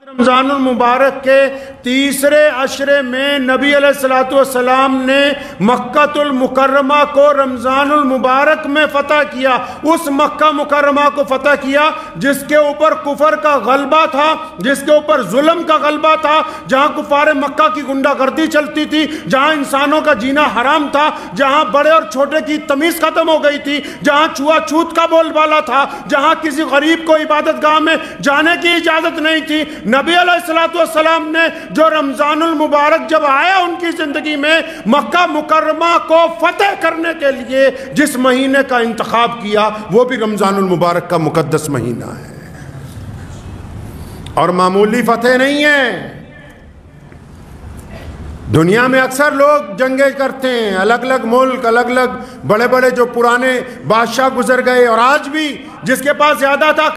رمضان المبارک کے تیسرے عشرے میں نبی علیہ الصلوۃ والسلام نے مکہ المکرمہ کو رمضان المبارک میں فتح کیا. اس مکہ مکرمہ کو فتح کیا جس کے اوپر کفر کا غلبہ تھا، جس کے اوپر ظلم کا غلبہ تھا، جہاں کفار مکہ کی گنڈا گردی چلتی تھی، جہاں انسانوں کا جینا حرام تھا، جہاں بڑے اور چھوٹے کی تمیز ختم ہو گئی تھی، جہاں چھوا چھوت کا بول بالا تھا، جہاں کسی غریب کو عبادت گاہ میں جانے کی اجازت نہیں تھی. نبی علیہ الصلوۃ والسلام نے جو رمضان المبارک جب آیا ان کی زندگی میں، مکہ مکرمہ کو فتح کرنے کے لیے جس مہینے کا انتخاب کیا وہ بھی رمضان المبارک کا مقدس مہینہ ہے، اور معمولی فتح نہیں ہے. دنیا میں اکثر لوگ جنگیں کرتے ہیں، الگ الگ ملک، الگ الگ بڑے بڑے جو پرانے بادشاہ گزر گئے، اور آج بھی جس کے پاس زیادہ تھا،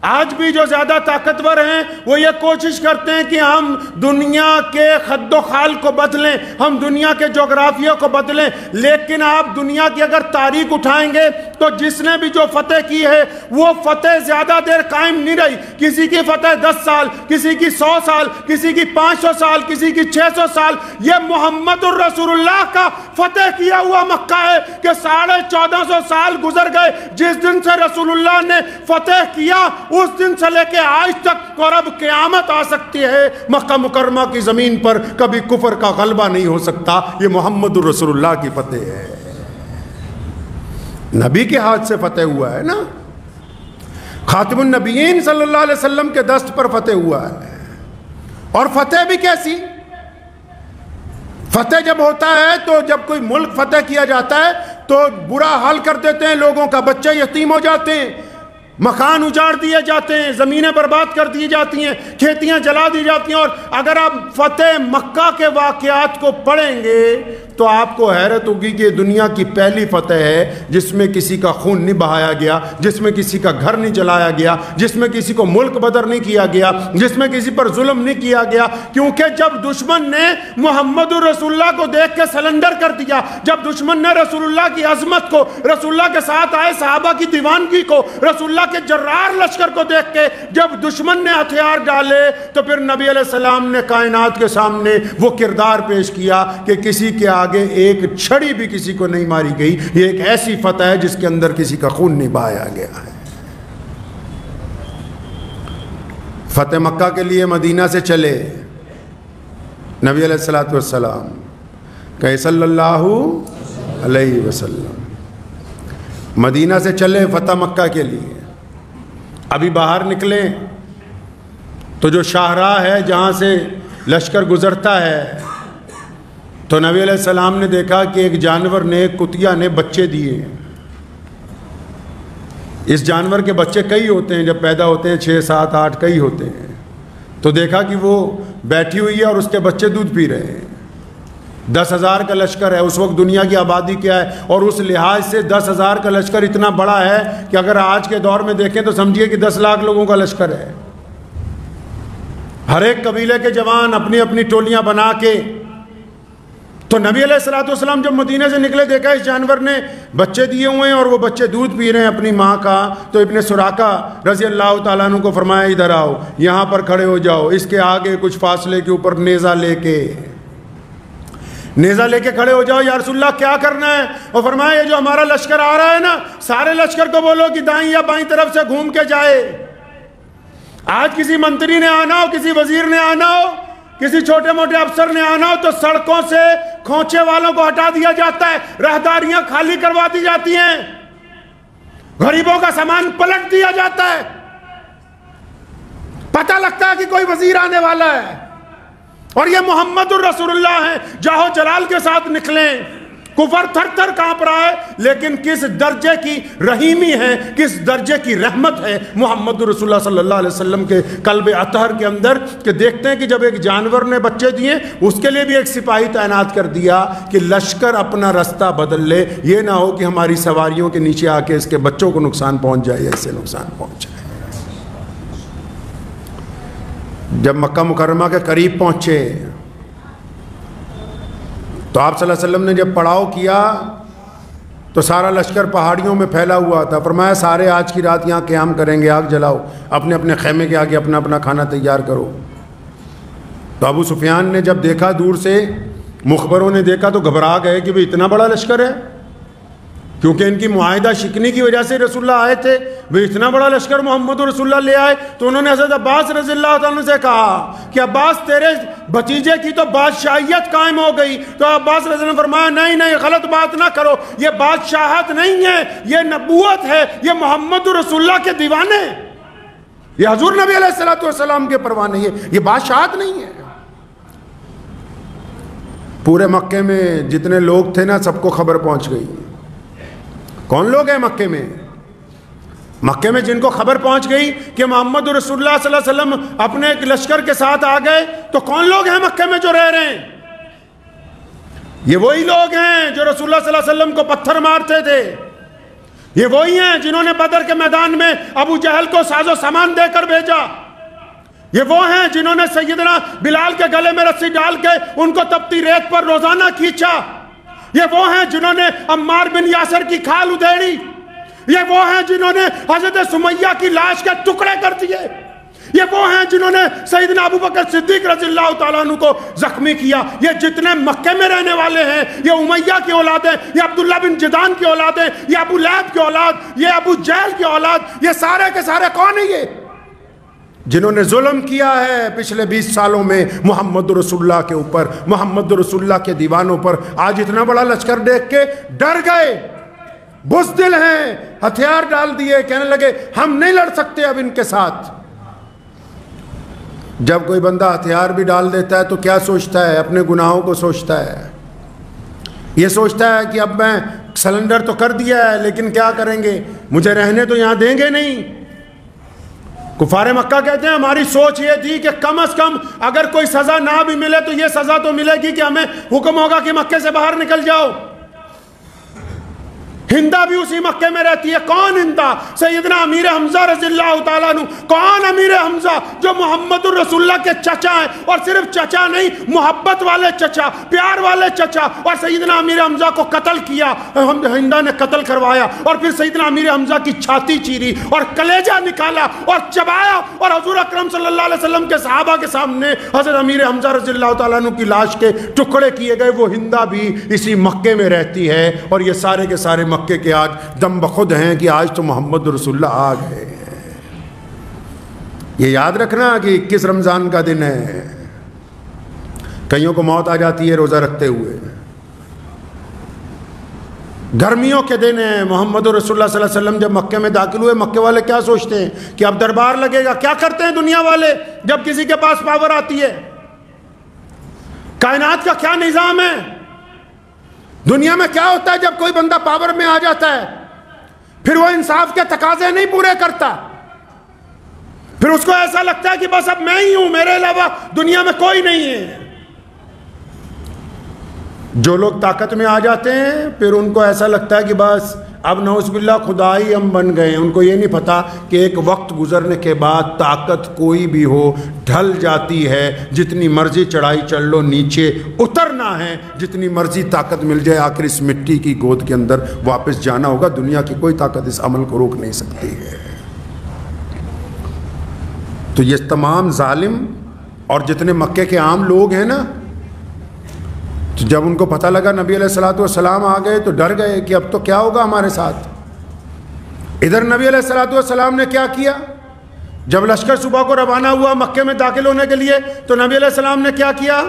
آج بھی جو زیادہ طاقتور ہیں وہ یہ کوشش کرتے ہیں کہ ہم دنیا کے خد و خال کو بدلیں، ہم دنیا کے جغرافیہ کو بدلیں. لیکن آپ دنیا کی اگر تاریخ اٹھائیں گے تو جس نے بھی جو فتح کی ہے وہ فتح زیادہ دیر قائم نہیں رہی. کسی کی فتح 10 سال، کسی کی 100 سال، کسی کی 500 سال، کسی کی 600 سال. یہ محمد الرسول اللہ کا فتح کیا ہوا مکہ ہے کہ 1450 سال گزر گئے جس دن سے رسول اللہ نے فتح کیا، اس دن سے لے کے آج تک، اور اب قیامت آ سکتی ہے. مکہ مکرمہ کی زمین پر کبھی کفر کا غلبہ نہیں ہو سکتا. یہ محمد الرسول اللہ کی فتح ہے، نبی کے ہاتھ سے فتح ہوا ہے نا. خاتم النبیین صلی اللہ علیہ وسلم کے دست پر فتح ہوا ہے. اور فتح بھی کیسی؟ فتح جب ہوتا ہے تو جب کوئی ملک فتح کیا جاتا ہے تو برا حال کر دیتے ہیں لوگوں کا، بچے یتیم ہو جاتے ہیں، مکان اجاڑ دیے جاتے ہیں، زمینیں برباد کر دی جاتی ہیں، کھیتیاں جلا دی جاتی ہیں. اور اگر آپ فتح مکہ کے واقعات کو پڑھیں گے تو آپ کو حیرت ہوگی کہ دنیا کی پہلی فتح ہے جس میں کسی کا خون نہیں بہایا گیا، جس میں کسی کا گھر نہیں جلایا گیا، جس میں کسی کو ملک بدر نہیں کیا گیا، جس میں کسی پر ظلم نہیں کیا گیا. کیونکہ جب دشمن نے محمد الرسول اللہ کو دیکھ کے سلنڈر کر دیا، جب دشمن نے رسول اللہ کی عظمت کو، رسول اللہ کے ساتھ آئے صحابہ کی دیوانگی کو، رسول اللہ کے جرار لشکر کو دیکھ کے جب دشمن نے ہتھیار ڈالے تو پھر نبی علیہ السلام نے کائنات کے سامنے وہ کردار پیش کیا کہ کسی کے آگے ایک چھڑی بھی کسی کو نہیں ماری گئی. یہ ایک ایسی فتح ہے جس کے اندر کسی کا خون نہیں بہایا گیا ہے. فتح مکہ کے لیے مدینہ سے چلے نبی علیہ الصلوۃ والسلام کہ صلی اللہ علیہ وسلم، مدینہ سے چلے فتح مکہ کے لیے. ابھی باہر نکلے تو جو شاہراہ ہے جہاں سے لشکر گزرتا ہے تو نبی علیہ السلام نے دیکھا کہ ایک جانور نے، ایک کتیا نے بچے دیے. اس جانور کے بچے کئی ہوتے ہیں، جب پیدا ہوتے ہیں 6 7 8 کئی ہوتے ہیں. تو دیکھا کہ وہ بیٹھی ہوئی ہے اور اس کے بچے دودھ پی رہے ہیں. 10,000 کا لشکر ہے. اس وقت دنیا کی آبادی کیا ہے، اور اس لحاظ سے 10,000 کا لشکر اتنا بڑا ہے کہ اگر آج کے دور میں دیکھیں تو سمجھیے کہ 10 لاکھ لوگوں کا لشکر ہے. ہر ایک قبیلے کے جوان اپنی اپنی ٹولیاں بنا کے. تو نبی علیہ الصلوۃ والسلام جب مدینے سے نکلے دیکھا اس جانور نے بچے دیے ہوئے ہیں اور وہ بچے دودھ پی رہے ہیں اپنی ماں کا. تو ابن سراقہ رضی اللہ تعالیٰ عنہ کو فرمایا ادھر آؤ، یہاں پر کھڑے ہو جاؤ. اس کے آگے کچھ فاصلے کے اوپر نیزہ لے کے کھڑے ہو جاؤ. یا رسول اللہ کیا کرنا ہے؟ اور فرمایا یہ جو ہمارا لشکر آ رہا ہے نا، سارے لشکر کو بولو کہ دائیں یا بائیں طرف سے گھوم کے جائے. آج کسی منتری نے آنا ہو، کسی وزیر نے آنا ہو، کسی چھوٹے موٹے افسر نے آنا ہو تو سڑکوں سے کھونچے والوں کو ہٹا دیا جاتا ہے، راہداریاں خالی کروا دی جاتی ہیں، غریبوں کا سامان پلٹ دیا جاتا ہے. پتہ لگتا ہے کہ کوئی وزیر آنے والا ہے. اور یہ محمد الرسول اللہ ہیں، جاہو جلال کے ساتھ نکلیں. کفر تھر تھر کانپ رہا ہے، لیکن کس درجے کی رحیمی ہے، کس درجے کی رحمت ہے محمد رسول اللہ صلی اللہ علیہ وسلم کے قلب اطہر کے اندر، کہ دیکھتے ہیں کہ جب ایک جانور نے بچے دیے اس کے لیے بھی ایک سپاہی تعینات کر دیا کہ لشکر اپنا رستہ بدل لے. یہ نہ ہو کہ ہماری سواریوں کے نیچے آ کے اس کے بچوں کو نقصان پہنچ جائے، ایسے نقصان پہنچ جائے. جب مکہ مکرمہ کے قریب پہنچے تو آپ صلی اللہ علیہ وسلم نے جب پڑاؤ کیا تو سارا لشکر پہاڑیوں میں پھیلا ہوا تھا. فرمایا سارے آج کی رات یہاں قیام کریں گے، آگ جلاؤ، اپنے اپنے خیمے کے آگے اپنا اپنا کھانا تیار کرو. تو ابو سفیان نے جب دیکھا دور سے، مخبروں نے دیکھا تو گھبرا گئے کہ بھئی اتنا بڑا لشکر ہے، کیونکہ ان کی معاہدہ شکنی کی وجہ سے رسول اللہ آئے تھے، بھئی اتنا بڑا لشکر محمد رسول اللہ لے آئے۔ تو انہوں نے حضرت عباس رضی اللہ عنہ سے کہا کہ عباس تیرے بھتیجے کی تو بادشاہیت قائم ہو گئی۔ تو عباس رضی اللہ عنہ نے فرمایا نہیں نہیں، غلط بات نہ کرو، یہ بادشاہت نہیں ہے، یہ نبوت ہے، یہ محمد رسول اللہ کے دیوانے، یہ حضور نبی علیہ السلام کے پروانے، یہ بادشاہت نہیں ہے۔ پورے مکے میں جتنے لوگ تھے نا، سب کو خبر پہنچ گئی۔ کون لوگ ہیں مکے میں؟ مکے میں جن کو خبر پہنچ گئی کہ محمد رسول اللہ صلی اللہ علیہ وسلم اپنے ایک لشکر کے ساتھ آ گئے، تو کون لوگ ہیں مکے میں جو رہ رہے ہیں؟ یہ وہی لوگ ہیں جو رسول اللہ صلی اللہ علیہ وسلم کو پتھر مارتے تھے، یہ وہی ہیں جنہوں نے بدر کے میدان میں ابو جہل کو ساز و سامان دے کر بھیجا، یہ وہ ہیں جنہوں نے سیدنا بلال کے گلے میں رسی ڈال کے ان کو تپتی ریت پر روزانہ کھینچا، یہ وہ ہیں جنہوں نے عمار بن یاسر کی کھال ادھیڑی، یہ وہ ہیں جنہوں نے حضرت سمیہ کی لاش کے ٹکڑے کر دیے، یہ وہ ہیں جنہوں نے سیدنا ابو بکر صدیق رضی اللہ تعالیٰ عنہ کو زخمی کیا۔ یہ جتنے مکے میں رہنے والے ہیں، یہ امیہ کی اولاد ہیں، یہ عبداللہ بن جدان کی اولاد ہیں، یہ ابو لہب کی اولاد، یہ ابو جہل کی اولاد، یہ سارے کے سارے کون ہیں؟ یہ جنہوں نے ظلم کیا ہے پچھلے 20 سالوں میں محمد رسول اللہ کے اوپر، محمد رسول اللہ کے دیوانوں پر۔ آج اتنا بڑا لشکر دیکھ کے ڈر گئے، بزدل ہیں، ہتھیار ڈال دیے، کہنے لگے ہم نہیں لڑ سکتے اب ان کے ساتھ۔ جب کوئی بندہ ہتھیار بھی ڈال دیتا ہے تو کیا سوچتا ہے؟ اپنے گناہوں کو سوچتا ہے، یہ سوچتا ہے کہ اب میں سلنڈر تو کر دیا ہے لیکن کیا کریں گے، مجھے رہنے تو یہاں دیں گے نہیں۔ کفار مکہ کہتے ہیں ہماری سوچ یہ تھی کہ کم از کم اگر کوئی سزا نہ بھی ملے تو یہ سزا تو ملے گی کہ ہمیں حکم ہوگا کہ مکے سے باہر نکل جاؤ۔ ہندہ بھی اسی مکے میں رہتی ہے۔ کون ہندہ؟ سیدنا امیر حمزہ رضی اللہ تعالیٰ عنہ۔ کون امیر حمزہ؟ جو محمد الرسول اللہ کے چچا ہیں، اور صرف چچا نہیں، محبت والے چچا، پیار والے چچا۔ اور سیدنا امیر حمزہ کو قتل کیا، ہندہ نے قتل کروایا، اور پھر سیدنا امیر حمزہ کی چھاتی چیری اور کلیجہ نکالا اور چبایا، اور حضور اکرم صلی اللہ علیہ وسلم کے صحابہ کے سامنے حضرت امیر حمزہ رضی اللہ تعالیٰ عنہ کی لاش کے ٹکڑے کیے گئے۔ وہ ہندہ بھی اسی مکے میں رہتی ہے، اور یہ سارے کے سارے مکے کے آج دم بخود ہیں کہ آج تو محمد رسول اللہ آ گئے ہیں۔ یہ یاد رکھنا کہ 21 رمضان کا دن ہے، کئیوں کو موت آ جاتی ہے روزہ رکھتے ہوئے، گرمیوں کے دن ہیں۔ محمد رسول اللہ صلی اللہ علیہ وسلم جب مکے میں داخل ہوئے، مکے والے کیا سوچتے ہیں کہ اب دربار لگے گا؟ کیا کرتے ہیں دنیا والے جب کسی کے پاس پاور آتی ہے؟ کائنات کا کیا نظام ہے؟ دنیا میں کیا ہوتا ہے جب کوئی بندہ پاور میں آ جاتا ہے؟ پھر وہ انصاف کے تقاضے نہیں پورے کرتا، پھر اس کو ایسا لگتا ہے کہ بس اب میں ہی ہوں، میرے علاوہ دنیا میں کوئی نہیں ہے۔ جو لوگ طاقت میں آ جاتے ہیں پھر ان کو ایسا لگتا ہے کہ بس اب نعوذ باللہ خدا ہی ہم بن گئے ہیں۔ ان کو یہ نہیں پتا کہ ایک وقت گزرنے کے بعد طاقت کوئی بھی ہو ڈھل جاتی ہے، جتنی مرضی چڑھائی چڑھ لو نیچے اترنا ہے، جتنی مرضی طاقت مل جائے آخر اس مٹی کی گود کے اندر واپس جانا ہوگا۔ دنیا کی کوئی طاقت اس عمل کو روک نہیں سکتی ہے۔ تو یہ تمام ظالم اور جتنے مکے کے عام لوگ ہیں نا، تو جب ان کو پتہ لگا نبی علیہ السلام آ گئے تو ڈر گئے کہ اب تو کیا ہوگا ہمارے ساتھ۔ ادھر نبی علیہ السلام نے کیا کیا؟ جب لشکر صبح کو روانہ ہوا مکے میں داخل ہونے کے لیے تو نبی علیہ السلام نے کیا کیا؟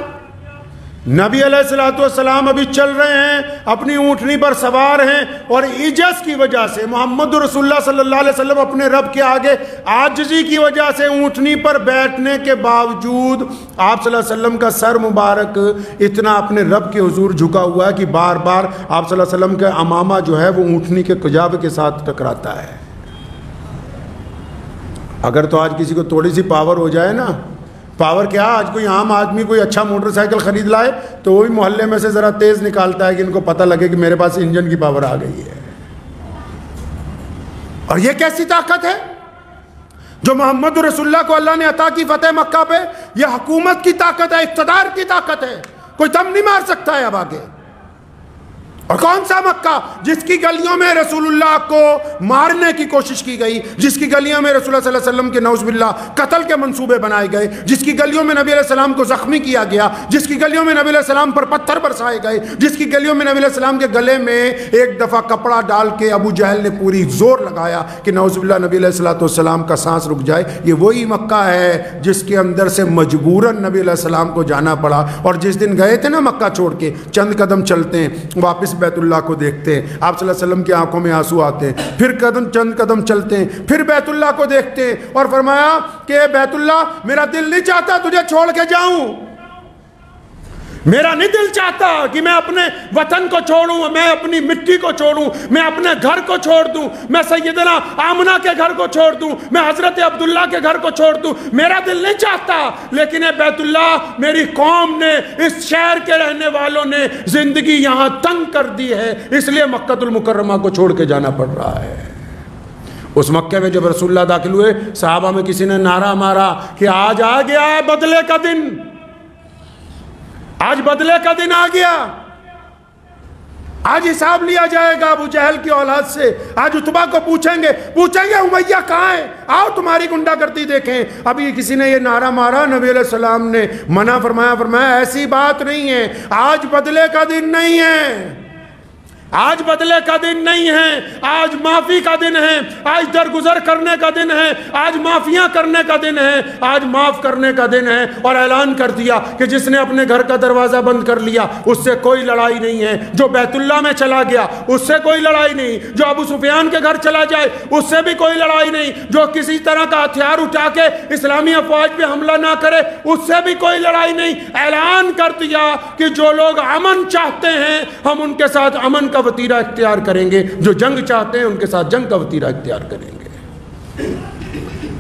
نبی علیہ السلام ابھی چل رہے ہیں، اپنی اونٹنی پر سوار ہیں، اور عجز کی وجہ سے محمد رسول اللہ صلی اللہ علیہ وسلم اپنے رب کے آگے عاجزی کی وجہ سے اونٹنی پر بیٹھنے کے باوجود آپ صلی اللہ علیہ وسلم کا سر مبارک اتنا اپنے رب کے حضور جھکا ہوا ہے کہ بار بار آپ صلی اللہ علیہ وسلم کا امامہ جو ہے وہ اونٹنی کے کجاوے کے ساتھ ٹکراتا ہے۔ اگر تو آج کسی کو تھوڑی سی پاور ہو جائے نا، پاور کیا، آج کوئی عام آدمی کوئی اچھا موٹر سائیکل خرید لائے تو وہ بھی محلے میں سے ذرا تیز نکالتا ہے کہ ان کو پتہ لگے کہ میرے پاس انجن کی پاور آ گئی ہے۔ اور یہ کیسی طاقت ہے جو محمد رسول اللہ کو اللہ نے عطا کی فتح مکہ پہ؟ یہ حکومت کی طاقت ہے، اقتدار کی طاقت ہے، کوئی دم نہیں مار سکتا ہے اب آگے۔ اور کون سا مکہ جس کی گلیوں میں رسول اللہ کو مارنے کی کوشش کی گئی، جس کی گلیوں میں رسول اللہ صلی اللہ علیہ وسلم کے نعوذ باللہ قتل کے منصوبے بنائے گئے، جس کی گلیوں میں نبی علیہ السلام کو زخمی کیا گیا، جس کی گلیوں میں نبی علیہ السلام پر پتھر برسائے گئے، جس کی گلیوں میں نبی علیہ السلام کے گلے میں ایک دفعہ کپڑا ڈال کے ابو جہل نے پوری زور لگایا کہ نعوذ باللہ نبی علیہ السلام کا سانس رک جائے، یہ وہی مکہ ہے جس کے اندر سے مجبوراً نبی علیہ السلام کو جانا پڑا۔ اور جس دن گئے تھے نا مکہ چھوڑ کے، چند قدم چلتے ہیں واپس بیت اللہ کو دیکھتے ہیں، آپ صلی اللہ علیہ وسلم کی آنکھوں میں آنسو آتے ہیں، پھر چند قدم چلتے ہیں، پھر بیت اللہ کو دیکھتے ہیں اور فرمایا کہ بیت اللہ میرا دل نہیں چاہتا تجھے چھوڑ کے جاؤں، میرا نہیں دل چاہتا کہ میں اپنے وطن کو چھوڑوں، میں اپنی مٹی کو چھوڑوں، میں اپنے گھر کو چھوڑ دوں، میں سیدنا آمنہ کے گھر کو چھوڑ دوں، میں حضرت عبداللہ کے گھر کو چھوڑ دوں، میرا دل نہیں چاہتا، لیکن اے بیت اللہ میری قوم نے، اس شہر کے رہنے والوں نے زندگی یہاں تنگ کر دی ہے، اس لیے مکہ المکرمہ کو چھوڑ کے جانا پڑ رہا ہے۔ اس مکہ میں جب رسول اللہ داخل ہوئے، صحابہ میں کسی نے نعرہ مارا کہ آج آ گیا ہے بدلے کا دن، آج بدلے کا دن آ گیا، آج حساب لیا جائے گا ابو جہل کی اولاد سے، آج عتبہ کو پوچھیں گے امیہ کہاں ہے، آؤ تمہاری گنڈا گردی دیکھیں۔ ابھی کسی نے یہ نعرہ مارا، نبی علیہ السلام نے منع فرمایا ایسی بات نہیں ہے، آج بدلے کا دن نہیں ہے، آج بدلے کا دن نہیں ہے، آج معافی کا دن ہے، آج درگزر کرنے کا دن ہے، آج معافیاں کرنے کا دن ہے، آج معاف کرنے کا دن ہے۔ اور اعلان کر دیا کہ جس نے اپنے گھر کا دروازہ بند کر لیا اس سے کوئی لڑائی نہیں ہے، جو بیت اللہ میں چلا گیا اس سے کوئی لڑائی نہیں، جو ابو سفیان کے گھر چلا جائے اس سے بھی کوئی لڑائی نہیں، جو کسی طرح کا ہتھیار اٹھا کے اسلامی افواج پہ حملہ نہ کرے اس سے بھی کوئی لڑائی نہیں۔ اعلان کر دیا کہ جو لوگ امن چاہتے ہیں ہم ان کے ساتھ امن کا وتیرہ اختیار کریں گے، جو جنگ چاہتے ہیں ان کے ساتھ جنگ کا وتیرہ اختیار کریں گے۔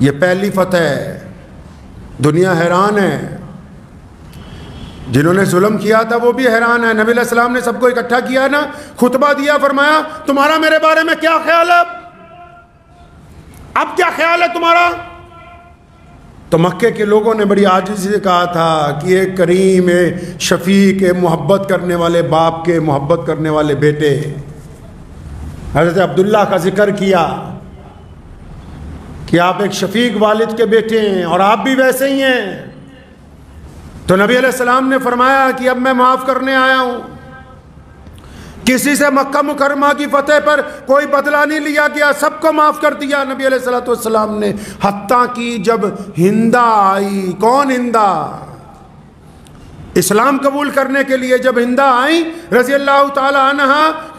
یہ پہلی فتح ہے، دنیا حیران ہے، جنہوں نے ظلم کیا تھا وہ بھی حیران ہے۔ نبی علیہ السلام نے سب کو اکٹھا کیا نا، خطبہ دیا، فرمایا تمہارا میرے بارے میں کیا خیال ہے، اب کیا خیال ہے تمہارا؟ تو مکے کے لوگوں نے بڑی عاجزی سے کہا تھا کہ ایک کریم، ایک شفیق، ایک محبت کرنے والے باپ کے محبت کرنے والے بیٹے، حضرت عبداللہ کا ذکر کیا کہ آپ ایک شفیق والد کے بیٹے ہیں اور آپ بھی ویسے ہی ہیں۔ تو نبی علیہ السلام نے فرمایا کہ اب میں معاف کرنے آیا ہوں، کسی سے مکہ مکرمہ کی فتح پر کوئی بدلہ نہیں لیا گیا، سب کو معاف کر دیا نبی علیہ السلام نے۔ حتیٰ کہ جب ہندہ آئی، کون ہندہ؟ اسلام قبول کرنے کے لیے جب ہندہ آئیں رضی اللہ تعالی عنہ،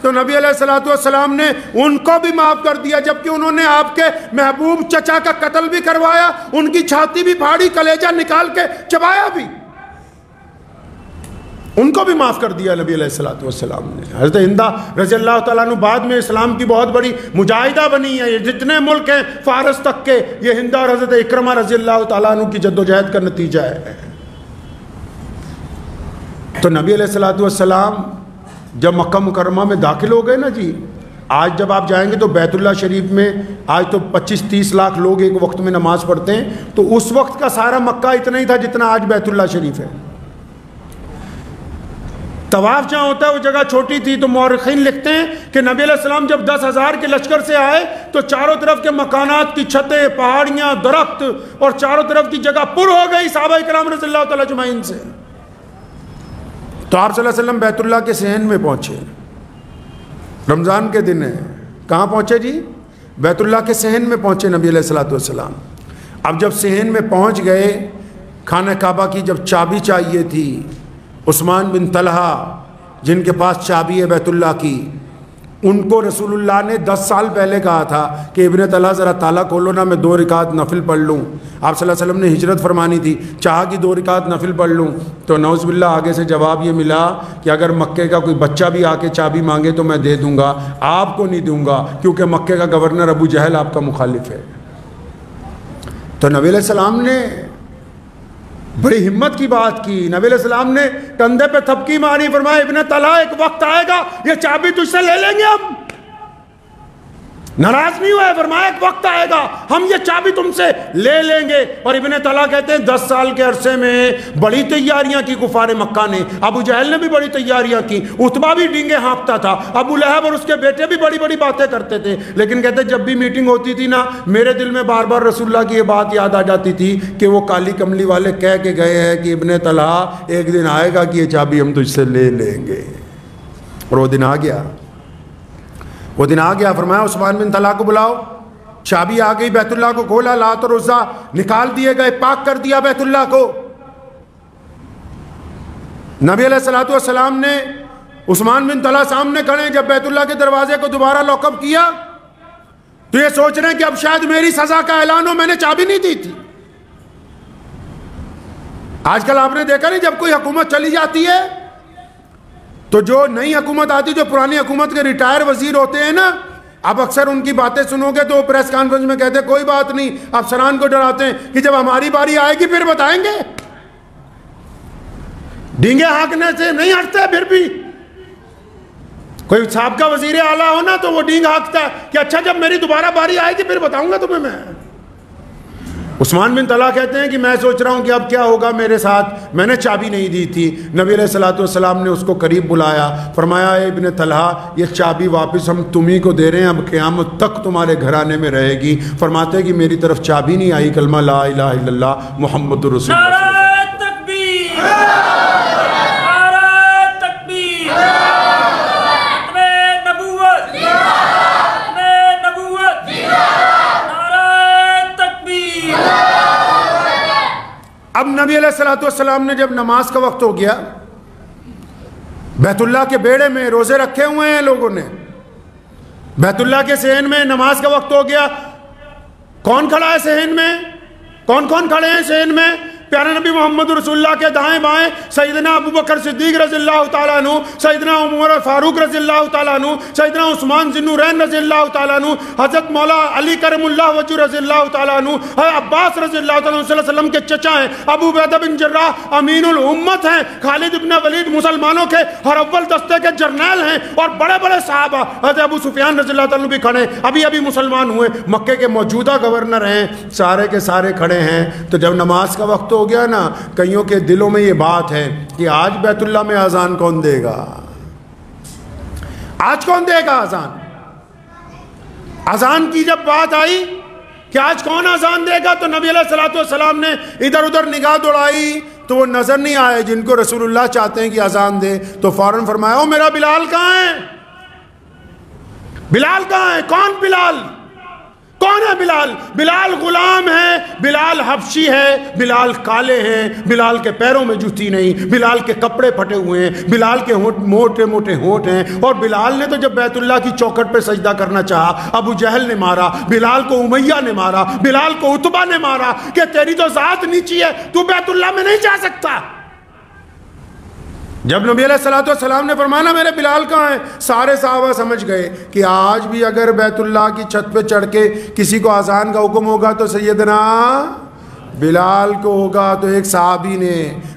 تو نبی علیہ السلام نے ان کو بھی معاف کر دیا، جبکہ انہوں نے آپ کے محبوب چچا کا قتل بھی کروایا، ان کی چھاتی بھی پھاڑی، کلیجہ نکال کے چبایا بھی، ان کو بھی معاف کر دیا نبی علیہ السلام نے۔ حضرت ہندہ رضی اللہ تعالیٰ عنہ بعد میں اسلام کی بہت بڑی مجاہدہ بنی ہے، یہ جتنے ملک ہیں فارس تک کے، یہ ہندہ اور حضرت اکرمہ رضی اللہ تعالیٰ عنہ کی جد و جہد کا نتیجہ ہے۔ تو نبی علیہ السلام جب مکہ مکرمہ میں داخل ہو گئے نا جی، آج جب آپ جائیں گے تو بیت اللہ شریف میں آج تو 25-30 لاکھ لوگ ایک وقت میں نماز پڑھتے ہیں، تو اس وقت کا سارا مکہ اتنا ہی تھا جتنا آج بیت اللہ شریف ہے۔ طواف جہاں ہوتا ہے وہ جگہ چھوٹی تھی، تو مورخین لکھتے ہیں کہ نبی علیہ السلام جب 10,000 کے لشکر سے آئے تو چاروں طرف کے مکانات کی چھتیں، پہاڑیاں، درخت اور چاروں طرف کی جگہ پر ہو گئی صحابہ کرام رضی اللہ تعالیٰ اجمعین سے۔ تو آپ صلی اللہ علیہ وسلم بیت اللہ کے صحن میں پہنچے، رمضان کے دن ہے، کہاں پہنچے جی؟ بیت اللہ کے صحن میں پہنچے نبی علیہ السلام۔ اب جب صحن میں پہنچ گئے، خانہ کعبہ کی جب چابی چاہیے تھی، عثمان بن طلحہ جن کے پاس چابی ہے بیت اللہ کی، ان کو رسول اللہ نے 10 سال پہلے کہا تھا کہ ابن طلحہ ذرا تالا کھولو نا، میں 2 رکعت نفل پڑھ لوں۔ آپ صلی اللہ علیہ وسلم نے ہجرت فرمانی تھی، چاہا کہ 2 رکعت نفل پڑھ لوں، تو نعوذ باللہ آگے سے جواب یہ ملا کہ اگر مکے کا کوئی بچہ بھی آ کے چابی مانگے تو میں دے دوں گا، آپ کو نہیں دوں گا، کیونکہ مکے کا گورنر ابو جہل آپ کا مخالف ہے۔ تو نبی علیہ السلام نے بڑی ہمت کی بات کی، نبی علیہ السلام نے کندھے پہ تھپکی ماری، فرمایا ابن طلحہ ایک وقت آئے گا یہ چابی تجھ سے لے لیں گے ہم، ناراض نہیں ہوئے، فرمایا ایک وقت آئے گا ہم یہ چابی تم سے لے لیں گے۔ اور ابن طلحہ کہتے ہیں 10 سال کے عرصے میں بڑی تیاریاں کی کفار مکہ نے، ابو جہل نے بھی بڑی تیاریاں کی، عتبہ بھی ڈینگیں ہانپتا تھا، ابو لہب اور اس کے بیٹے بھی بڑی بڑی باتیں کرتے تھے، لیکن کہتے جب بھی میٹنگ ہوتی تھی نا میرے دل میں بار بار رسول اللہ کی یہ بات یاد آ جاتی تھی کہ وہ کالی کملی والے کہہ کے گئے ہیں کہ ابن طلحہ ایک دن آئے گا کہ یہ چابی ہم تجھ سے لے لیں گے۔ اور وہ دن آ گیا، وہ دن آ گیا۔ فرمایا عثمان بن طلحہ کو بلاؤ، چابی آ گئی، بیت اللہ کو کھولا، لات اور عزا نکال دیے گئے، پاک کر دیا بیت اللہ کو۔ نبی علیہ الصلوۃ والسلام نے عثمان بن طلحہ سامنے کھڑے، جب بیت اللہ کے دروازے کو دوبارہ لاک اپ کیا تو یہ سوچ رہے ہیں کہ اب شاید میری سزا کا اعلان ہو، میں نے چابی نہیں دی تھی۔ آج کل آپ نے دیکھا نہیں، جب کوئی حکومت چلی جاتی ہے تو جو نئی حکومت آتی، جو پرانی حکومت کے ریٹائر وزیر ہوتے ہیں نا، اب اکثر ان کی باتیں سنو گے تو پریس کانفرنس میں کہتے ہیں کوئی بات نہیں، افسران کو ڈراتے ہیں کہ جب ہماری باری آئے گی پھر بتائیں گے۔ ڈینگے ہانکنے سے نہیں ہٹتے، پھر بھی کوئی سابقہ وزیر اعلیٰ ہو نا تو وہ ڈینگ ہانکتا ہے کہ اچھا جب میری دوبارہ باری آئے گی پھر بتاؤں گا تمہیں میں۔ عثمان بن طلحہ کہتے ہیں کہ میں سوچ رہا ہوں کہ اب کیا ہوگا میرے ساتھ، میں نے چابی نہیں دی تھی۔ نبی علیہ الصلوۃ والسلام نے اس کو قریب بلایا، فرمایا اے ابن طلحہ یہ چابی واپس ہم تمہیں کو دے رہے ہیں، اب قیامت تک تمہارے گھرانے میں رہے گی۔ فرماتے ہیں کہ میری طرف چابی نہیں آئی، کلمہ لا الہ الا اللہ محمد رسول اللہ۔ اب نبی علیہ الصلوۃ والسلام نے جب نماز کا وقت ہو گیا، بیت اللہ کے بیڑے میں روزے رکھے ہوئے ہیں لوگوں نے، بیت اللہ کے صحن میں نماز کا وقت ہو گیا، کون کھڑا ہے صحن میں؟ کون کون کھڑے ہیں صحن میں؟ پیارے نبی محمد رسول اللہ کے دائیں بائیں سیدنا ابو بکر صدیق رضی اللہ تعالیٰ عنہ، سیدنا عمر فاروق رضی اللہ تعالیٰ عنہ، سیدنا عثمان ذی النورین رضی اللہ تعالیٰ عنہ، حضرت مولا علی کرم اللہ وجہ رضی اللہ تعالیٰ عنہ، عباس رضی اللہ تعالیٰ عنہ صلی اللہ علیہ وسلم کے چچا ہیں، ابو عبیدہ بن جراح امین الامت ہیں، خالد بن ولید مسلمانوں کے ہر اول دستے کے جرنیل ہیں، اور بڑے بڑے صحابہ، حضرت ابو سفیان رضی اللہ تعالیٰ عنہ بھی کھڑے ہیں، ابھی مسلمان ہوئے، مکے کے موجودہ گورنر ہیں، سارے کے سارے کھڑے ہیں۔ تو جب نماز کا وقت ہو گیا نا، کئیوں کے دلوں میں یہ بات ہے کہ آج بیت اللہ میں اذان کون دے گا؟ آج کون دے گا اذان؟ اذان کی جب بات آئی کہ آج کون اذان دے گا تو نبی علیہ الصلوۃ والسلام نے ادھر ادھر نگاہ دوڑائی تو وہ نظر نہیں آئے جن کو رسول اللہ چاہتے ہیں کہ اذان دے، تو فوراً فرمایا او میرا بلال کہاں ہے؟ بلال کہاں ہے؟ کون بلال؟ کون ہے بلال؟ بلال غلام ہے، بلال حبشی ہے، بلال کالے ہیں، بلال کے پیروں میں جوتی نہیں، بلال کے کپڑے پھٹے ہوئے ہیں، بلال کے موٹے موٹے ہونٹ ہیں، اور بلال نے تو جب بیت اللہ کی چوکھٹ پہ سجدہ کرنا چاہا ابو جہل نے مارا، بلال کو امیہ نے مارا، بلال کو عتبہ نے مارا کہ تیری تو ذات نیچی ہے، تو بیت اللہ میں نہیں جا سکتا۔ جب نبی علیہ الصلوۃ والسلام نے فرمایا میرے بلال کہاں ہیں، سارے صحابہ سمجھ گئے کہ آج بھی اگر بیت اللہ کی چھت پہ چڑھ کے کسی کو اذان کا حکم ہوگا تو سیدنا بلال کو ہوگا۔ تو ایک صحابی نے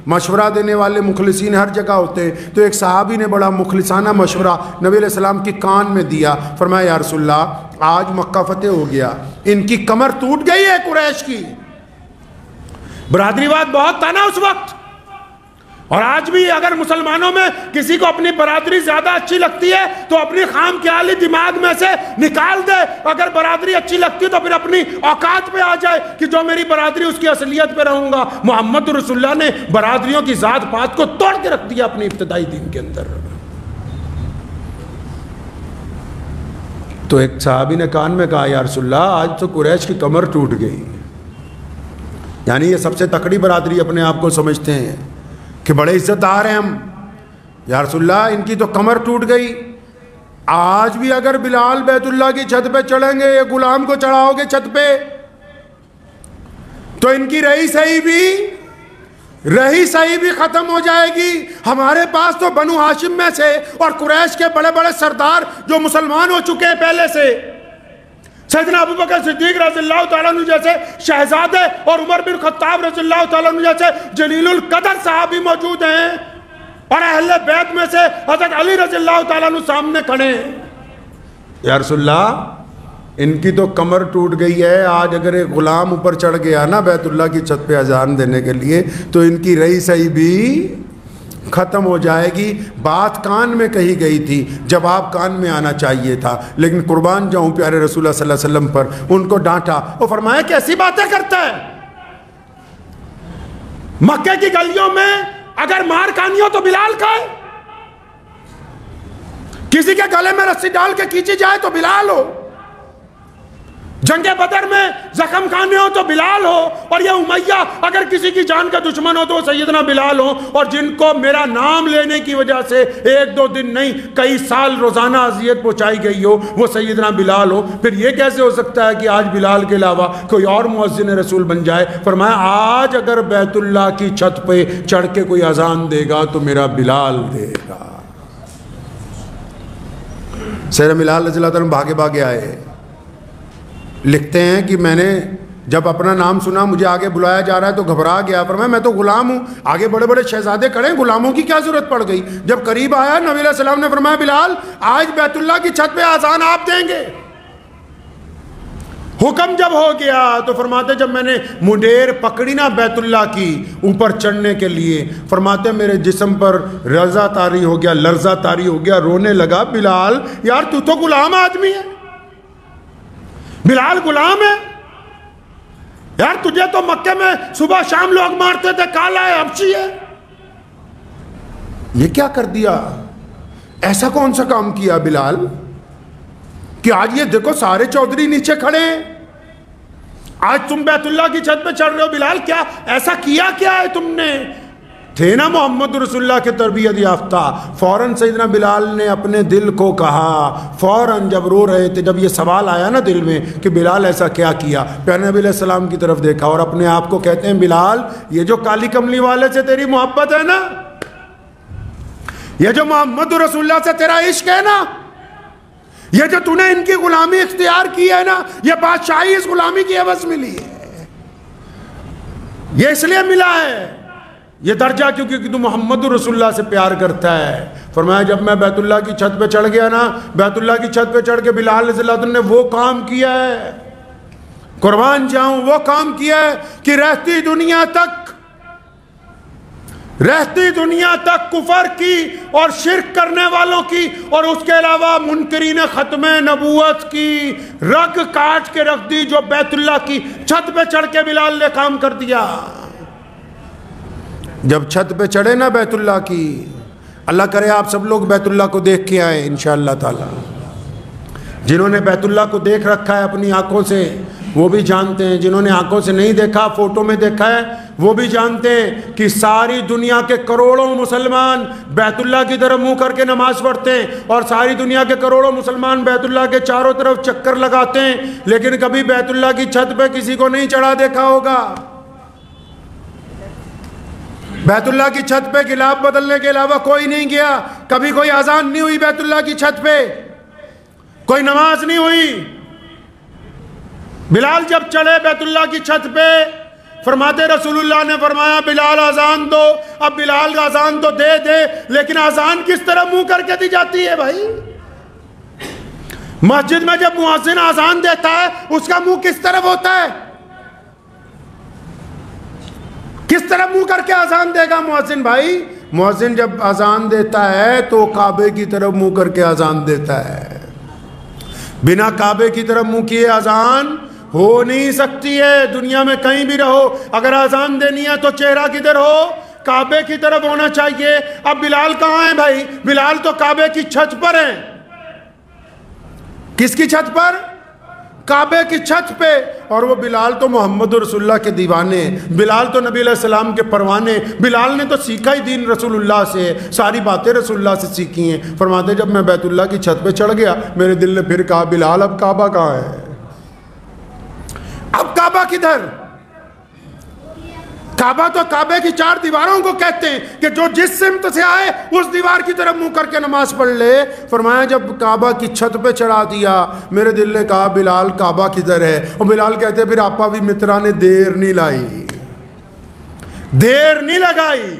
مشورہ دینے والے مخلصین ہر جگہ ہوتے ہیں، تو ایک صحابی نے بڑا مخلصانہ مشورہ نبی علیہ السلام کی کان میں دیا، فرمایا یا رسول اللہ آج مکہ فتح ہو گیا، ان کی کمر ٹوٹ گئی ہے قریش کی، برادری واد بہت تھا نا اس وقت، اور آج بھی اگر مسلمانوں میں کسی کو اپنی برادری زیادہ اچھی لگتی ہے تو اپنی خام خیالی دماغ میں سے نکال دے، اگر برادری اچھی لگتی ہے تو پھر اپنی اوقات پہ آ جائے کہ جو میری برادری اس کی اصلیت پہ رہوں گا۔ محمد رسول اللہ نے برادریوں کی ذات پات کو توڑ کے رکھ دیا اپنی ابتدائی دین کے اندر۔ تو ایک صحابی نے کان میں کہا یا رسول اللہ آج تو قریش کی کمر ٹوٹ گئی، یعنی یہ سب سے تکڑی برادری اپنے آپ کو سمجھتے ہیں کہ بڑے عزت دار ہیں ہم، یا رسول اللہ ان کی تو کمر ٹوٹ گئی، آج بھی اگر بلال بیت اللہ کی چھت پہ چڑھیں گے، یہ غلام کو چڑھاؤ گے چھت پہ تو ان کی رہی سہی بھی ختم ہو جائے گی۔ ہمارے پاس تو بنو ہاشم میں سے اور قریش کے بڑے بڑے سردار جو مسلمان ہو چکے ہیں پہلے سے، سیدنا ابو بکر صدیق رضی اللہ تعالیٰ عنہ جیسے شہزادے اور عمر بن خطاب رضی اللہ تعالیٰ عنہ جیسے جلیل القدر صحابی موجود ہیں، اور اہل بیت میں سے حضرت علی رضی اللہ تعالیٰ عنہ سامنے کھڑے ہیں۔ یا رسول اللہ ان کی تو کمر ٹوٹ گئی ہے. آج اگر ایک غلام اوپر چڑھ گیا نا بیت اللہ کی چھت پہ اذان دینے کے لیے تو ان کی رہی سہی بھی ختم ہو جائے گی. بات کان میں کہی گئی تھی، جواب کان میں آنا چاہیے تھا، لیکن قربان جاؤں پیارے رسول اللہ صلی اللہ علیہ وسلم پر. ان کو ڈانٹا. وہ فرمایا کیسی باتیں کرتا ہے؟ مکے کی گلیوں میں اگر مار کھانی ہو تو بلال کا ہے، کسی کے گلے میں رسی ڈال کے کھینچی جائے تو بلال ہو، جنگ بدر میں زخم کھانے ہو تو بلال ہو، اور یہ امیہ اگر کسی کی جان کا دشمن ہو تو وہ سیدنا بلال ہو. اور جن کو میرا نام لینے کی وجہ سے ایک دو دن نہیں کئی سال روزانہ اذیت پہنچائی گئی ہو وہ سیدنا بلال ہو. پھر یہ کیسے ہو سکتا ہے کہ آج بلال کے علاوہ کوئی اور مؤذن رسول بن جائے؟ فرمایا آج اگر بیت اللہ کی چھت پہ چڑھ کے کوئی اذان دے گا تو میرا بلال دے گا. سیدنا بلال رضی اللہ عنہ بھاگے بھاگے آئے. لکھتے ہیں کہ میں نے جب اپنا نام سنا مجھے آگے بلایا جا رہا ہے تو گھبرا گیا. فرمایا میں تو غلام ہوں، آگے بڑے بڑے شہزادے کھڑے ہیں، غلاموں کی کیا ضرورت پڑ گئی؟ جب قریب آیا نبی علیہ السلام نے فرمایا بلال آج بیت اللہ کی چھت پہ اذان آپ دیں گے. حکم جب ہو گیا تو فرماتے جب میں نے منڈیر پکڑی نا بیت اللہ کی اوپر چڑھنے کے لیے، فرماتے میرے جسم پر رضا طاری ہو گیا، لرزہ طاری ہو گیا، رونے لگا. بلال یار تو غلام آدمی ہے، بلال غلام ہے یار، تجھے تو مکے میں صبح شام لوگ مارتے تھے، کالا ہے، حبشی ہے، یہ کیا کر دیا؟ ایسا کون سا کام کیا بلال کہ آج یہ دیکھو سارے چودھری نیچے کھڑے ہیں، آج تم بیت اللہ کی چھت پہ چڑھ رہے ہو؟ بلال کیا ایسا کیا ہے تم نے؟ تھے نا محمد رسول اللہ کے تربیت یافتہ. فوراً سیدنا بلال نے اپنے دل کو کہا، فوراً جب رو رہے تھے، جب یہ سوال آیا نا دل میں کہ بلال ایسا کیا کیا، پیارے نبی علیہ السلام کی طرف دیکھا اور اپنے آپ کو کہتے ہیں بلال یہ جو کالی کملی والے سے تیری محبت ہے نا، یہ جو محمد رسول اللہ سے تیرا عشق ہے نا، یہ جو تو نے ان کی غلامی اختیار کی ہے نا، یہ بادشاہی اس غلامی کی عوض ملی ہے، یہ اس لیے ملا ہے یہ درجہ کیونکہ تو محمد رسول اللہ سے پیار کرتا ہے. فرمایا جب میں بیت اللہ کی چھت پہ چڑھ گیا نا، بیت اللہ کی چھت پہ چڑھ کے بلال رضی اللہ عنہ نے وہ کام کیا ہے، قربان جاؤں وہ کام کیا ہے کہ رہتی دنیا تک کفر کی اور شرک کرنے والوں کی اور اس کے علاوہ منکرین ختم نبوت کی رگ کاٹ کے رکھ دی. جو بیت اللہ کی چھت پہ چڑھ کے بلال نے کام کر دیا. جب چھت پہ چڑھے نا بیت اللہ کی، اللہ کرے آپ سب لوگ بیت اللہ کو دیکھ کے آئیں انشاءاللہ تعالی. جنہوں نے بیت اللہ کو دیکھ رکھا ہے اپنی آنکھوں سے وہ بھی جانتے ہیں، جنہوں نے آنکھوں سے نہیں دیکھا فوٹو میں دیکھا ہے وہ بھی جانتے ہیں کہ ساری دنیا کے کروڑوں مسلمان بیت اللہ کی طرف منہ کر کے نماز پڑھتے ہیں اور ساری دنیا کے کروڑوں مسلمان بیت اللہ کے چاروں طرف چکر لگاتے ہیں، لیکن کبھی بیت اللہ کی چھت پہ کسی کو نہیں چڑھا دیکھا ہوگا. بیت اللہ کی چھت پہ گلاب بدلنے کے علاوہ کوئی نہیں گیا. کبھی کوئی اذان نہیں ہوئی بیت اللہ کی چھت پہ، کوئی نماز نہیں ہوئی. بلال جب چڑھے بیت اللہ کی چھت پہ، فرماتے رسول اللہ نے فرمایا بلال اذان دو. اب بلال اذان تو دے لیکن اذان کس طرح منہ کر کے دی جاتی ہے بھائی؟ مسجد میں جب مؤذن اذان دیتا ہے اس کا منہ کس طرف ہوتا ہے؟ کس طرح منہ کر کے اذان دے گا مؤذن بھائی؟ مؤذن جب اذان دیتا ہے تو کعبے کی طرف منہ کر کے اذان دیتا ہے. بنا کعبے کی طرف منہ کیے اذان ہو نہیں سکتی ہے. دنیا میں کہیں بھی رہو اگر اذان دینی ہے تو چہرہ کدھر ہو؟ کعبے کی طرف ہونا چاہیے. اب بلال کہاں ہیں بھائی؟ بلال تو کعبے کی چھت پر ہیں. کس کی چھت پر؟ کعبے کی چھت پہ. اور وہ بلال تو محمد رسول اللہ کے دیوانے، بلال تو نبی علیہ السلام کے پروانے. بلال نے تو سیکھا ہی دین رسول اللہ سے، ساری باتیں رسول اللہ سے سیکھی ہیں. فرماتے جب میں بیت اللہ کی چھت پہ چڑھ گیا میرے دل نے پھر کہا بلال اب کعبہ کہاں ہے؟ اب کعبہ کدھر؟ کعبہ تو کعبے کی چار دیواروں کو کہتے ہیں کہ جو جس سمت سے آئے اس دیوار کی طرف منہ کر کے نماز پڑھ لے. فرمایا جب کعبہ کی چھت پہ چڑھا دیا میرے دل نے کہا بلال کعبہ کدھر ہے؟ اور بلال کہتے پھر آپا بھی مترا نے دیر نہیں لائی، دیر نہیں لگائی.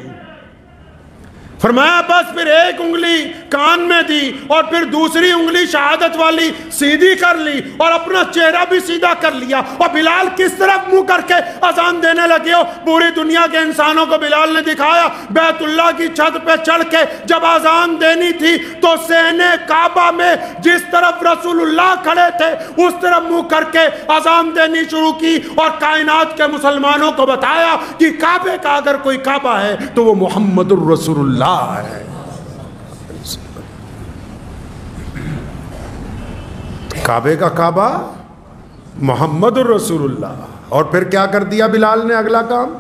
فرمایا بس پھر ایک انگلی کان میں دی اور پھر دوسری انگلی شہادت والی سیدھی کر لی اور اپنا چہرہ بھی سیدھا کر لیا، اور بلال کس طرف منہ کر کے اذان دینے لگے ہو؟ پوری دنیا کے انسانوں کو بلال نے دکھایا بیت اللہ کی چھت پہ چڑھ کے جب اذان دینی تھی تو صحن کعبہ میں جس طرف رسول اللہ کھڑے تھے اس طرف منہ کر کے اذان دینی شروع کی، اور کائنات کے مسلمانوں کو بتایا کہ کعبے کا اگر کوئی کعبہ ہے تو وہ محمد الرسول اللہ ہے۔ کعبے کا کعبہ محمد الرسول اللہ۔ اور پھر کیا کر دیا بلال نے؟ اگلا کام،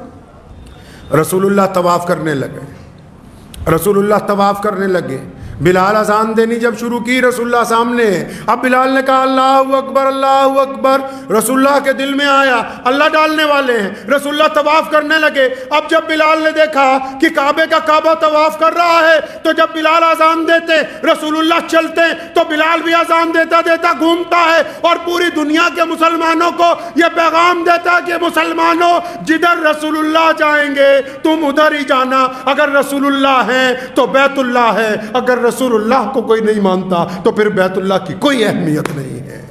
رسول اللہ طواف کرنے لگے، رسول اللہ طواف کرنے لگے۔ بلال اذان دینی جب شروع کی رسول اللہ سامنے، اب بلال نے کہا اللہ اکبر اللہ اکبر، رسول اللہ کے دل میں آیا اللہ ڈالنے والے ہیں، رسول اللہ طواف کرنے لگے۔ اب جب بلال نے دیکھا کہ کعبے کا کعبہ طواف کر رہا ہے تو جب بلال اذان دیتے رسول اللہ چلتے تو بلال بھی اذان دیتا دیتا گھومتا ہے اور پوری دنیا کے مسلمانوں کو یہ پیغام دیتا ہے کہ مسلمانوں جدھر رسول اللہ جائیں گے تم ادھر ہی جانا، اگر رسول اللہ ہیں تو بیت اللہ ہے، اگر رسول اللہ کو کوئی نہیں مانتا تو پھر بیت اللہ کی کوئی اہمیت نہیں ہے۔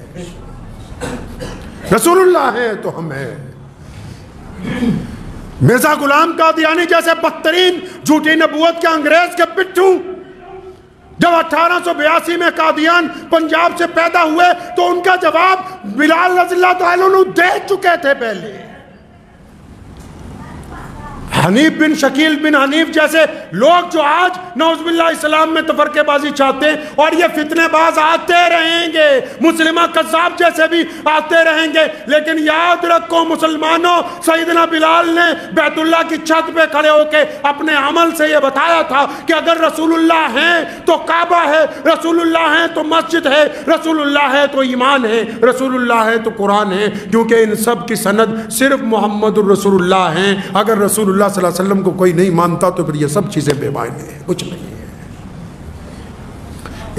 رسول اللہ ہے تو ہم ہیں۔ مرزا غلام قادیانی جیسے بدترین جھوٹی نبوت کے انگریز کے پٹھو جب 1882 میں قادیان پنجاب سے پیدا ہوئے تو ان کا جواب بلال رضی اللہ تعالیٰ عنہ دے چکے تھے پہلے۔ حنیف بن شکیل بن حنیف جیسے لوگ جو آج نعوذ باللہ اسلام میں تفرقے بازی چاہتے ہیں اور یہ فتنے باز آتے رہیں گے، مسلمہ قذاب جیسے بھی آتے رہیں گے، لیکن یاد رکھو مسلمانوں سیدنا بلال نے بیت اللہ کی چھت پہ کھڑے ہو کے اپنے عمل سے یہ بتایا تھا کہ اگر رسول اللہ ہیں تو کعبہ ہے، رسول اللہ ہیں تو مسجد ہے، رسول اللہ ہے تو ایمان ہے، رسول اللہ ہے تو قرآن ہے، کیونکہ ان سب کی سند صرف محمد الرسول اللہ ہیں۔ اگر رسول اللہ صلی اللہ علیہ وسلم کو کوئی نہیں مانتا تو پھر یہ سب چیزیں بے معنی ہیں، کچھ نہیں ہے۔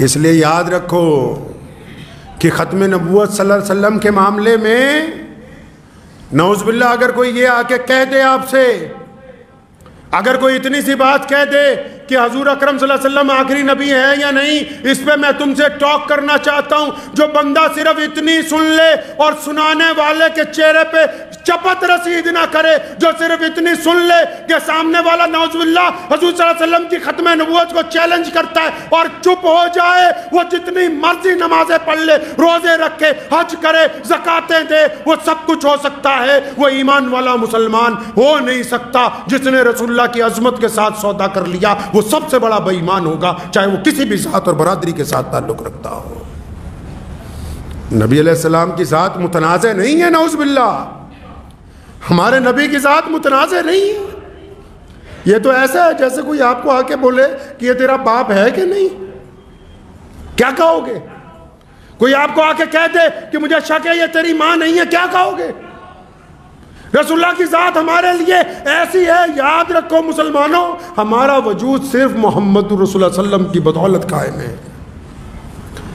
اس لیے یاد رکھو کہ ختم نبوت صلی اللہ علیہ وسلم کے معاملے میں نعوذ باللہ اگر کوئی یہ آ کے کہہ دے آپ سے، اگر کوئی اتنی سی بات کہہ دے کہ حضور اکرم صلی اللہ علیہ وسلم آخری نبی ہے یا نہیں، اس پہ میں تم سے ٹاک کرنا چاہتا ہوں۔ جو بندہ صرف اتنی سن لے اور سنانے والے کے چہرے پہ چپت رسید نہ کرے، جو صرف اتنی سن لے کہ سامنے والا نعوذ باللہ حضور صلی اللہ علیہ وسلم کی ختم نبوت کو چیلنج کرتا ہے اور چپ ہو جائے، وہ جتنی مرضی نمازیں پڑھ لے، روزے رکھے، حج کرے، زکاتیں دے، وہ سب کچھ ہو سکتا ہے، وہ ایمان والا مسلمان ہو نہیں سکتا۔ جس نے رسول اللہ کی عظمت کے ساتھ سودا کر لیا وہ سب سے بڑا بے ایمان ہوگا، چاہے وہ کسی بھی ذات اور برادری کے ساتھ تعلق رکھتا ہو۔ نبی علیہ السلام کی ذات متنازع نہیں ہے، نعوذ باللہ ہمارے نبی کی ذات متنازع نہیں ہے۔ یہ تو ایسا ہے جیسے کوئی آپ کو آ کے بولے کہ یہ تیرا باپ ہے کہ نہیں، کیا کہو گے؟ کوئی آپ کو آ کے کہہ دے کہ مجھے شک ہے یہ تیری ماں نہیں ہے، کیا کہو گے؟ رسول اللہ کی ذات ہمارے لیے ایسی ہے، یاد رکھو مسلمانوں ہمارا وجود صرف محمد رسول اللہ صلی اللہ علیہ وسلم کی بدولت قائم ہے،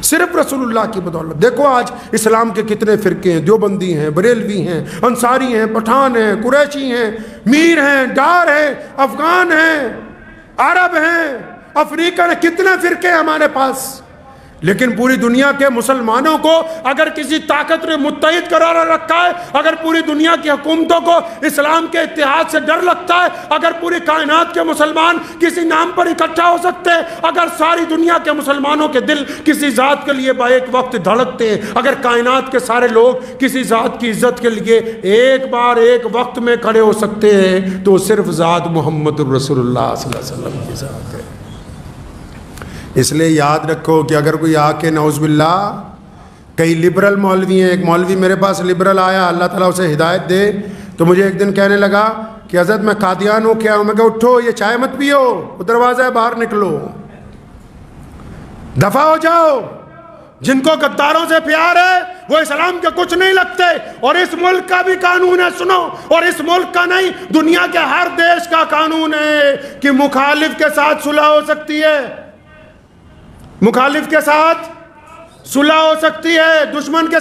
صرف رسول اللہ کی بدولت۔ دیکھو آج اسلام کے کتنے فرقے ہیں، دیوبندی ہیں، بریلوی ہیں، انصاری ہیں، پٹھان ہیں، قریشی ہیں، میر ہیں، ڈار ہیں، افغان ہیں، عرب ہیں، افریقن ہیں، کتنے فرقے ہیں ہمارے پاس۔ لیکن پوری دنیا کے مسلمانوں کو اگر کسی طاقت نے متحد قرار رکھا ہے، اگر پوری دنیا کی حکومتوں کو اسلام کے اتحاد سے ڈر لگتا ہے، اگر پوری کائنات کے مسلمان کسی نام پر اکٹھا ہو سکتے ہیں، اگر ساری دنیا کے مسلمانوں کے دل کسی ذات کے لیے با ایک وقت دھڑکتے ہیں، اگر کائنات کے سارے لوگ کسی ذات کی عزت کے لیے ایک بار ایک وقت میں کھڑے ہو سکتے ہیں تو صرف ذات محمد الرسول اللہ صلی اللہ علیہ وسلم کی ذات ہے۔ اس لیے یاد رکھو کہ اگر کوئی آ کے نعوذ باللہ کئی لبرل مولوی ہیں، ایک مولوی میرے پاس لبرل آیا، اللہ تعالیٰ اسے ہدایت دے، تو مجھے ایک دن کہنے لگا کہ حضرت میں قادیان ہو کے آیا ہوں۔ میں کہا اٹھو، یہ چائے مت پیو، وہ دروازہ ہے باہر نکلو، دفع ہو جاؤ۔ جن کو غداروں سے پیار ہے وہ اسلام کے کچھ نہیں لگتے، اور اس ملک کا بھی قانون ہے، سنو، اور اس ملک کا نہیں دنیا کے ہر دیش کا قانون ہے کہ مخالف کے ساتھ صلح ہو سکتی ہے، مخالف کے ساتھ صلح ہو سکتی ہے، دشمن کے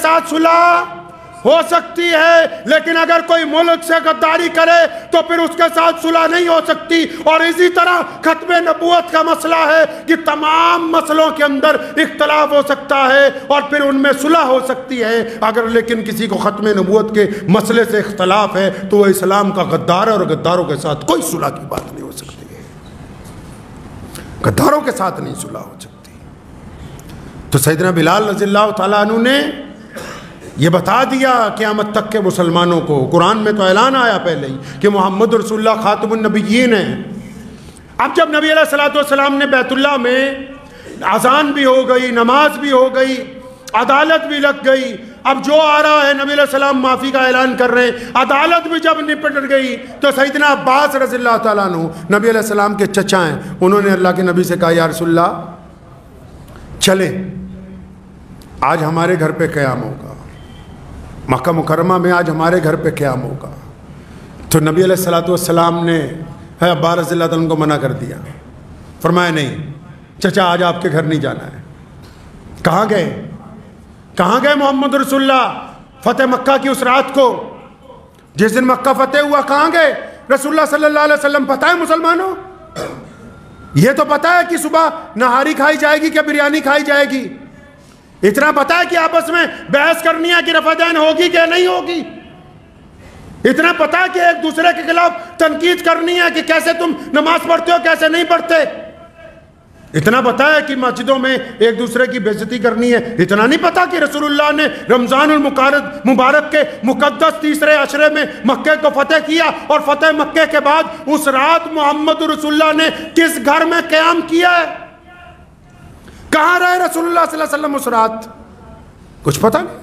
ساتھ صلح ہو سکتی ہے، لیکن اگر کوئی ملک سے غداری کرے تو پھر اس کے ساتھ صلح نہیں ہو سکتی۔ اور اسی طرح ختم نبوت کا مسئلہ ہے کہ تمام مسئلوں کے اندر اختلاف ہو سکتا ہے اور پھر ان میں صلح ہو سکتی ہے، اگر لیکن کسی کو ختم نبوت کے مسئلے سے اختلاف ہے تو وہ اسلام کا غدار ہے، اور غداروں کے ساتھ کوئی صلح کی بات نہیں ہو سکتی ہے، غداروں کے ساتھ نہیں صلح ہو سکتی۔ تو سیدنا بلال رضی اللہ تعالیٰ عنہ نے یہ بتا دیا قیامت تک کے مسلمانوں کو، قرآن میں تو اعلان آیا پہلے ہی کہ محمد رسول اللہ خاتم النبیین ہیں۔ اب جب نبی علیہ الصلوۃ والسلام نے بیت اللہ میں اذان بھی ہو گئی، نماز بھی ہو گئی، عدالت بھی لگ گئی، اب جو آ رہا ہے نبی علیہ السلام معافی کا اعلان کر رہے ہیں، عدالت بھی جب نپٹ گئی تو سیدنا عباس رضی اللہ تعالیٰ عنہ نبی علیہ السلام کے چچا ہیں، انہوں نے اللہ کے نبی سے کہا یا رسول اللہ چلیں آج ہمارے گھر پہ قیام ہوگا، مکہ مکرمہ میں آج ہمارے گھر پہ قیام ہوگا۔ تو نبی علیہ الصلوۃ والسلام نے عباس رضی اللہ تعالیٰ عنہ کو منع کر دیا، فرمایا نہیں چچا آج آپ کے گھر نہیں جانا ہے۔ کہاں گئے محمد رسول اللہ فتح مکہ کی اس رات کو، جس دن مکہ فتح ہوا کہاں گئے رسول اللہ صلی اللہ علیہ وسلم؟ پتہ ہے مسلمانوں، یہ تو پتہ ہے کہ صبح نہاری کھائی جائے گی کہ بریانی کھائی جائے گی، اتنا پتہ ہے کہ آپس میں بحث کرنی ہے کہ رفع دین ہوگی کہ نہیں ہوگی، اتنا پتہ ہے کہ ایک دوسرے کے خلاف تنقید کرنی ہے کہ کیسے تم نماز پڑھتے ہو کیسے نہیں پڑھتے، اتنا پتہ ہے کہ مسجدوں میں ایک دوسرے کی بے عزتی کرنی ہے، اتنا نہیں پتہ کہ رسول اللہ نے رمضان المبارک کے مقدس تیسرے عشرے میں مکہ کو فتح کیا، اور فتح مکہ کے بعد اس رات محمد رسول اللہ نے کس گھر میں قیام کیا ہے، کہاں رہے رسول اللہ صلی اللہ علیہ وسلم اس رات، کچھ پتہ نہیں،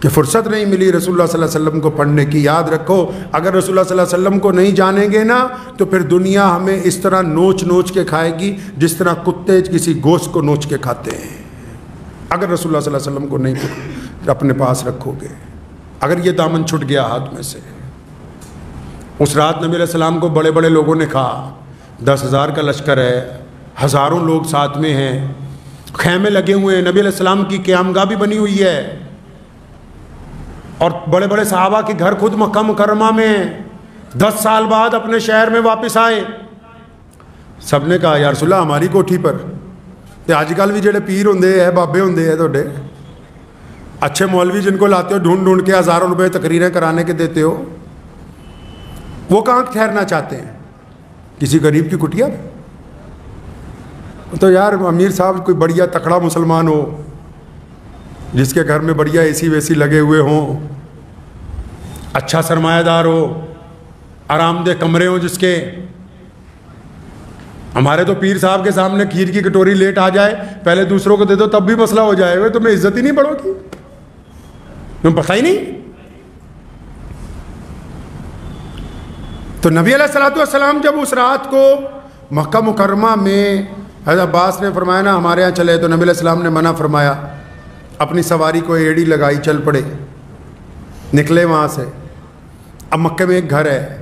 کہ فرصت نہیں ملی رسول اللہ صلی اللہ علیہ وسلم کو پڑھنے کی۔ یاد رکھو اگر رسول اللہ صلی اللہ علیہ وسلم کو نہیں جانیں گے نا تو پھر دنیا ہمیں اس طرح نوچ کے کھائے گی جس طرح کتے کسی گوشت کو نوچ کے کھاتے ہیں، اگر رسول اللہ صلی اللہ علیہ وسلم کو نہیں اپنے پاس رکھو گے، اگر یہ دامن چھٹ گیا ہاتھ میں سے۔ اس رات نبی علیہ السلام کو بڑے بڑے لوگوں نے کہا 10,000 کا لشکر ہے، ہزاروں لوگ ساتھ میں ہیں، خیمے لگے ہوئے ہیں، نبی علیہ السلام کی قیام گاہ بھی بنی ہوئی ہے، اور بڑے بڑے صحابہ کے گھر خود مکہ مکرمہ میں 10 سال بعد اپنے شہر میں واپس آئے۔ سب نے کہا یا رسول اللہ ہماری کوٹھی پر تے آج کل بھی جڑے پیر ہوندے ہیں بابے ہوندے ہیں توڑے اچھے مولوی جن کو لاتے ہو ڈھونڈ کے ہزاروں روپے تقریریں کرانے کے دیتے ہو، وہ کہاں ٹھہرنا چاہتے ہیں؟ کسی غریب کی کٹیا تو یار امیر صاحب کوئی بڑھیا تکڑا مسلمان ہو جس کے گھر میں بڑھیا اے سی ویسی لگے ہوئے ہوں، اچھا سرمایہ دار ہو، آرام دہ کمرے ہوں جس کے۔ ہمارے تو پیر صاحب کے سامنے کھیر کی کٹوری لیٹ آ جائے پہلے دوسروں کو دے دو تب بھی مسئلہ ہو جائے گا، تمہیں عزت ہی نہیں پڑو گی، تمہیں پتہ ہی نہیں۔ تو نبی علیہ الصلوۃ والسلام جب اس رات کو مکہ مکرمہ میں حضرت عباس نے فرمایا نا ہمارے ہاں چلے، تو نبی علیہ السلام نے منع فرمایا، اپنی سواری کو ایڑی لگائی چل پڑے، نکلے وہاں سے۔ اب مکہ میں ایک گھر ہے،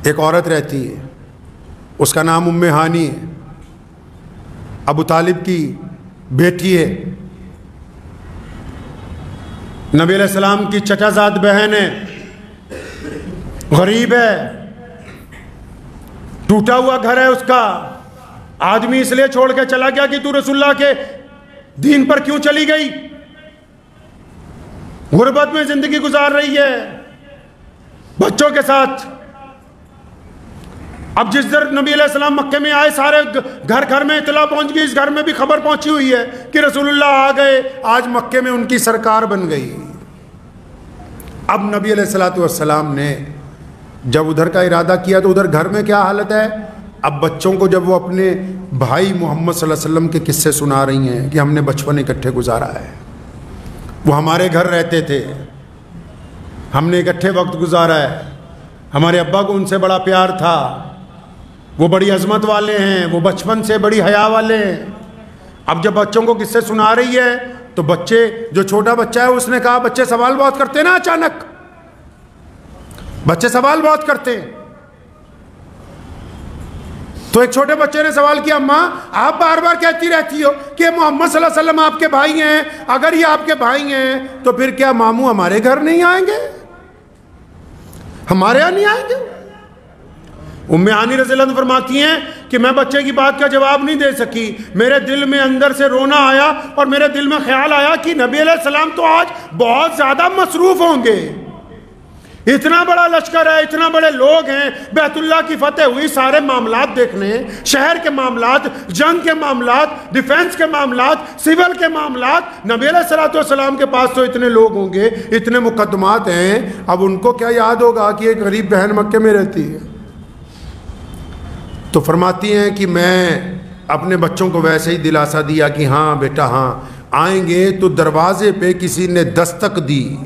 ایک عورت رہتی ہے، اس کا نام ام ہانی ہے، ابو طالب کی بیٹی ہے، نبی علیہ السلام کی چچا زاد بہن ہے، غریب ہے، ٹوٹا ہوا گھر ہے اس کا۔ آدمی اس لیے چھوڑ کے چلا گیا کہ تو رسول اللہ کے دین پر کیوں چلی گئی، غربت میں زندگی گزار رہی ہے بچوں کے ساتھ۔ اب جس در نبی علیہ السلام مکے میں آئے سارے گھر میں اطلاع پہنچ گئی، اس گھر میں بھی خبر پہنچی ہوئی ہے کہ رسول اللہ آ گئے، آج مکے میں ان کی سرکار بن گئی۔ اب نبی علیہ الصلوۃ والسلام نے جب ادھر کا ارادہ کیا تو ادھر گھر میں کیا حالت ہے؟ اب بچوں کو جب وہ اپنے بھائی محمد صلی اللہ علیہ وسلم کے قصے سنا رہی ہیں کہ ہم نے بچپن اکٹھے گزارا ہے، وہ ہمارے گھر رہتے تھے، ہم نے اکٹھے وقت گزارا ہے، ہمارے ابا کو ان سے بڑا پیار تھا، وہ بڑی عظمت والے ہیں، وہ بچپن سے بڑی حیا والے ہیں۔ اب جب بچوں کو قصے سنا رہی ہے تو بچے، جو چھوٹا بچہ ہے اس نے کہا بچے سوال بہت کرتے نا، اچانک بچے سوال بہت کرتے ہیں، تو ایک چھوٹے بچے نے سوال کیا، اماں آپ بار بار کہتی رہتی ہو کہ محمد صلی اللہ علیہ وسلم آپ کے بھائی ہیں، اگر یہ آپ کے بھائی ہیں تو پھر کیا ماموں ہمارے گھر نہیں آئیں گے، ہمارے یہاں نہیں آئیں گے؟ ام ہانی رضی اللہ عنہ فرماتی ہیں کہ میں بچے کی بات کا جواب نہیں دے سکی، میرے دل میں اندر سے رونا آیا اور میرے دل میں خیال آیا کہ نبی علیہ السلام تو آج بہت زیادہ مصروف ہوں گے، اتنا بڑا لشکر ہے، اتنا بڑے لوگ ہیں، بیت اللہ کی فتح ہوئی، سارے معاملات دیکھنے، شہر کے معاملات، جنگ کے معاملات، ڈیفنس کے معاملات، سول کے معاملات، نبی علیہ السلام کے پاس تو اتنے لوگ ہوں گے، اتنے مقدمات ہیں، اب ان کو کیا یاد ہوگا کہ ایک غریب بہن مکے میں رہتی ہے؟ تو فرماتی ہیں کہ میں اپنے بچوں کو ویسے ہی دلاسا دیا کہ ہاں بیٹا ہاں آئیں گے، تو دروازے پہ کسی نے دستک دی،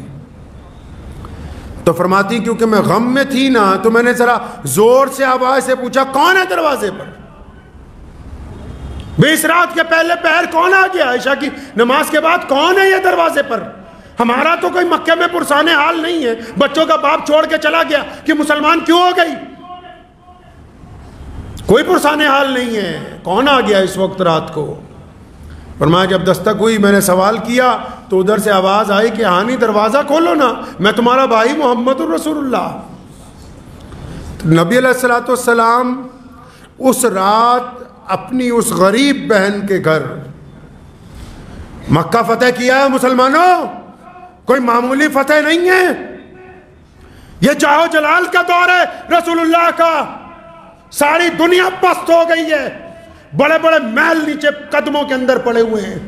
تو فرماتی کیونکہ میں غم میں تھی نا تو میں نے ذرا زور سے آواز سے پوچھا کون ہے دروازے پر؟ بیس رات کے پہلے پہر کون آ گیا؟ عشاء کی نماز کے بعد کون ہے یہ دروازے پر؟ ہمارا تو کوئی مکے میں پرسان حال نہیں ہے، بچوں کا باپ چھوڑ کے چلا گیا کہ مسلمان کیوں ہو گئی، کوئی پرسان حال نہیں ہے، کون آ گیا اس وقت رات کو؟ فرمایا جب دستک ہوئی میں نے سوال کیا تو ادھر سے آواز آئی کہ ہانی دروازہ کھولو نا، میں تمہارا بھائی محمد الرسول اللہ۔ تو نبی علیہ السلام اس رات اپنی اس غریب بہن کے گھر، مکہ فتح کیا ہے مسلمانوں، کوئی معمولی فتح نہیں ہے، یہ جاہ و جلال کا دور ہے رسول اللہ کا، ساری دنیا پست ہو گئی ہے، بڑے بڑے محل نیچے قدموں کے اندر پڑے ہوئے ہیں،